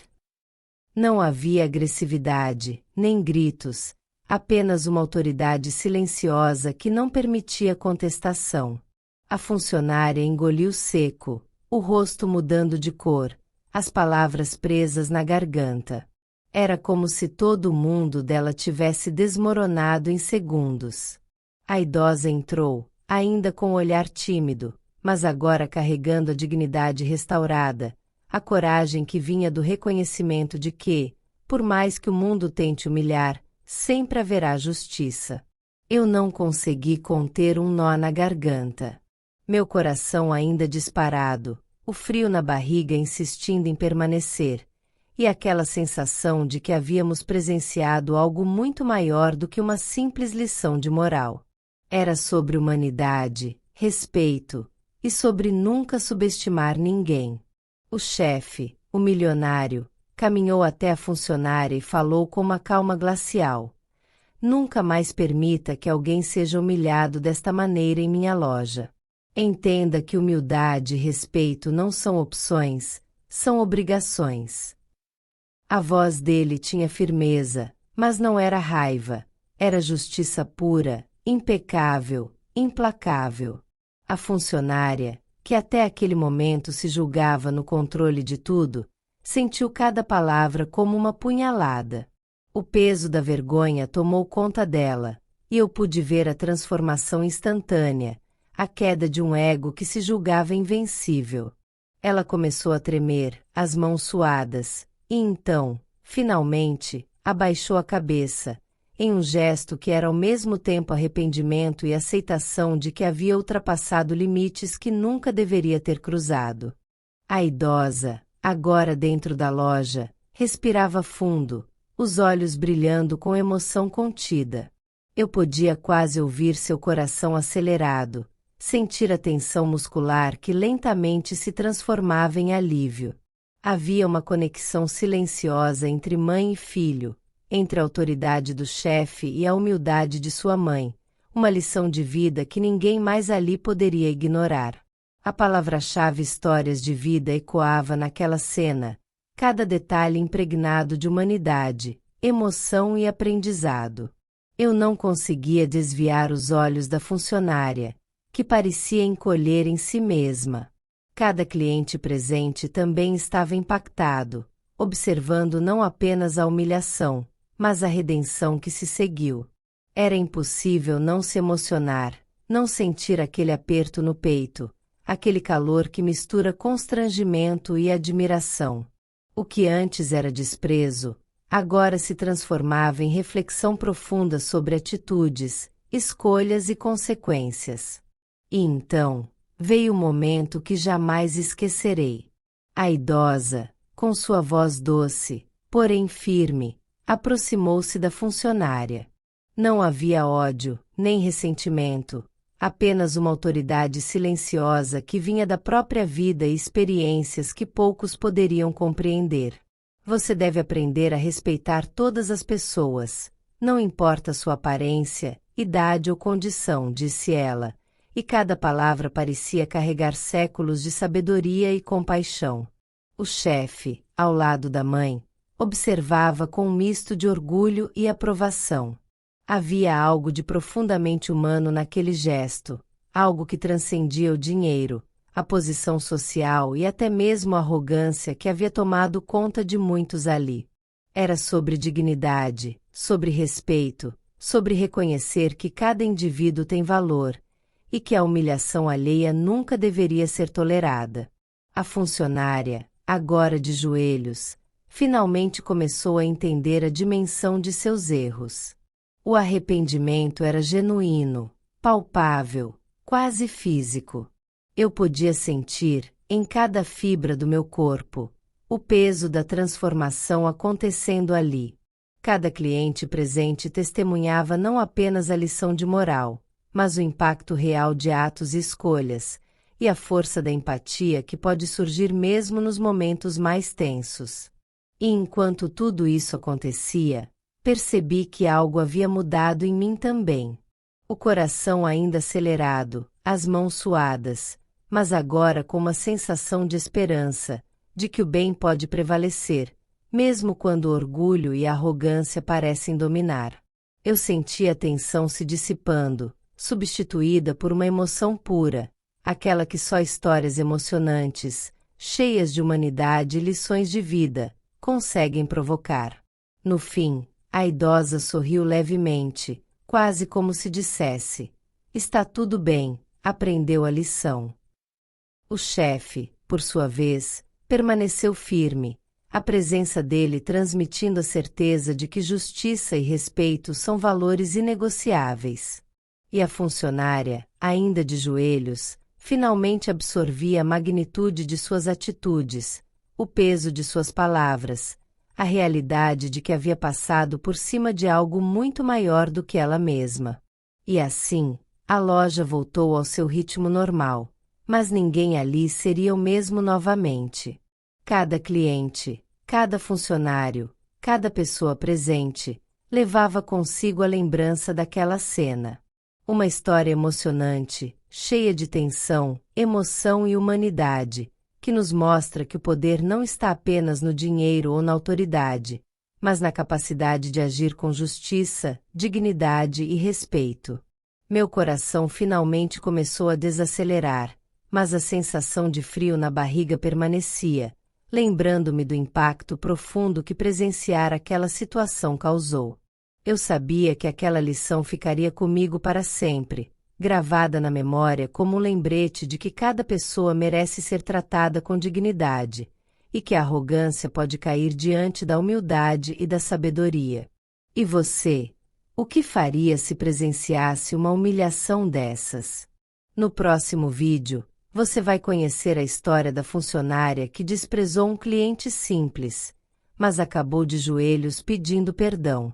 [SPEAKER 1] Não havia agressividade, nem gritos, apenas uma autoridade silenciosa que não permitia contestação. A funcionária engoliu seco, o rosto mudando de cor, as palavras presas na garganta. Era como se todo o mundo dela tivesse desmoronado em segundos. A idosa entrou, ainda com o olhar tímido, mas agora carregando a dignidade restaurada, a coragem que vinha do reconhecimento de que, por mais que o mundo tente humilhar, sempre haverá justiça. Eu não consegui conter um nó na garganta. Meu coração ainda disparado, o frio na barriga insistindo em permanecer, e aquela sensação de que havíamos presenciado algo muito maior do que uma simples lição de moral. Era sobre humanidade, respeito, e sobre nunca subestimar ninguém. O chefe, o milionário, caminhou até a funcionária e falou com uma calma glacial. Nunca mais permita que alguém seja humilhado desta maneira em minha loja. Entenda que humildade e respeito não são opções, são obrigações. A voz dele tinha firmeza, mas não era raiva, era justiça pura, impecável, implacável. A funcionária, que até aquele momento se julgava no controle de tudo, sentiu cada palavra como uma punhalada. O peso da vergonha tomou conta dela, e eu pude ver a transformação instantânea, a queda de um ego que se julgava invencível. Ela começou a tremer, as mãos suadas, e então, finalmente, abaixou a cabeça, em um gesto que era ao mesmo tempo arrependimento e aceitação de que havia ultrapassado limites que nunca deveria ter cruzado. A idosa, agora dentro da loja, Respirava fundo, os olhos brilhando com emoção contida. Eu podia quase ouvir seu coração acelerado, sentir a tensão muscular que lentamente se transformava em alívio. Havia uma conexão silenciosa entre mãe e filho, entre a autoridade do chefe e a humildade de sua mãe, uma lição de vida que ninguém mais ali poderia ignorar. A palavra-chave histórias de vida ecoava naquela cena, cada detalhe impregnado de humanidade, emoção e aprendizado. Eu não conseguia desviar os olhos da funcionária, que parecia encolher em si mesma. Cada cliente presente também estava impactado, observando não apenas a humilhação, mas a redenção que se seguiu. Era impossível não se emocionar, não sentir aquele aperto no peito, aquele calor que mistura constrangimento e admiração. O que antes era desprezo, agora se transformava em reflexão profunda sobre atitudes, escolhas e consequências. E então, veio o momento que jamais esquecerei. A idosa, com sua voz doce, porém firme, aproximou-se da funcionária. Não havia ódio, nem ressentimento, apenas uma autoridade silenciosa que vinha da própria vida e experiências que poucos poderiam compreender. Você deve aprender a respeitar todas as pessoas, não importa sua aparência, idade ou condição, disse ela, e cada palavra parecia carregar séculos de sabedoria e compaixão. O chefe, ao lado da mãe, observava com um misto de orgulho e aprovação. Havia algo de profundamente humano naquele gesto, algo que transcendia o dinheiro, a posição social e até mesmo a arrogância que havia tomado conta de muitos ali. Era sobre dignidade, sobre respeito, sobre reconhecer que cada indivíduo tem valor, e que a humilhação alheia nunca deveria ser tolerada. A funcionária, agora de joelhos, finalmente começou a entender a dimensão de seus erros. O arrependimento era genuíno, palpável, quase físico. Eu podia sentir, em cada fibra do meu corpo, o peso da transformação acontecendo ali. Cada cliente presente testemunhava não apenas a lição de moral, mas o impacto real de atos e escolhas, e a força da empatia que pode surgir mesmo nos momentos mais tensos. E enquanto tudo isso acontecia, percebi que algo havia mudado em mim também. O coração ainda acelerado, as mãos suadas, mas agora com uma sensação de esperança, de que o bem pode prevalecer, mesmo quando o orgulho e a arrogância parecem dominar. Eu senti a tensão se dissipando, substituída por uma emoção pura, aquela que só histórias emocionantes, cheias de humanidade e lições de vida, conseguem provocar. No fim, a idosa sorriu levemente, quase como se dissesse: "Está tudo bem, aprendeu a lição." O chefe, por sua vez, permaneceu firme, a presença dele transmitindo a certeza de que justiça e respeito são valores inegociáveis. E a funcionária, ainda de joelhos, finalmente absorvia a magnitude de suas atitudes, o peso de suas palavras, a realidade de que havia passado por cima de algo muito maior do que ela mesma. E assim, a loja voltou ao seu ritmo normal, mas ninguém ali seria o mesmo novamente. Cada cliente, cada funcionário, cada pessoa presente, levava consigo a lembrança daquela cena. Uma história emocionante, cheia de tensão, emoção e humanidade, que nos mostra que o poder não está apenas no dinheiro ou na autoridade, mas na capacidade de agir com justiça, dignidade e respeito. Meu coração finalmente começou a desacelerar, mas a sensação de frio na barriga permanecia, lembrando-me do impacto profundo que presenciar aquela situação causou. Eu sabia que aquela lição ficaria comigo para sempre, gravada na memória como um lembrete de que cada pessoa merece ser tratada com dignidade, e que a arrogância pode cair diante da humildade e da sabedoria. E você? O que faria se presenciasse uma humilhação dessas? No próximo vídeo, você vai conhecer a história da funcionária que desprezou um cliente simples, mas acabou de joelhos pedindo perdão.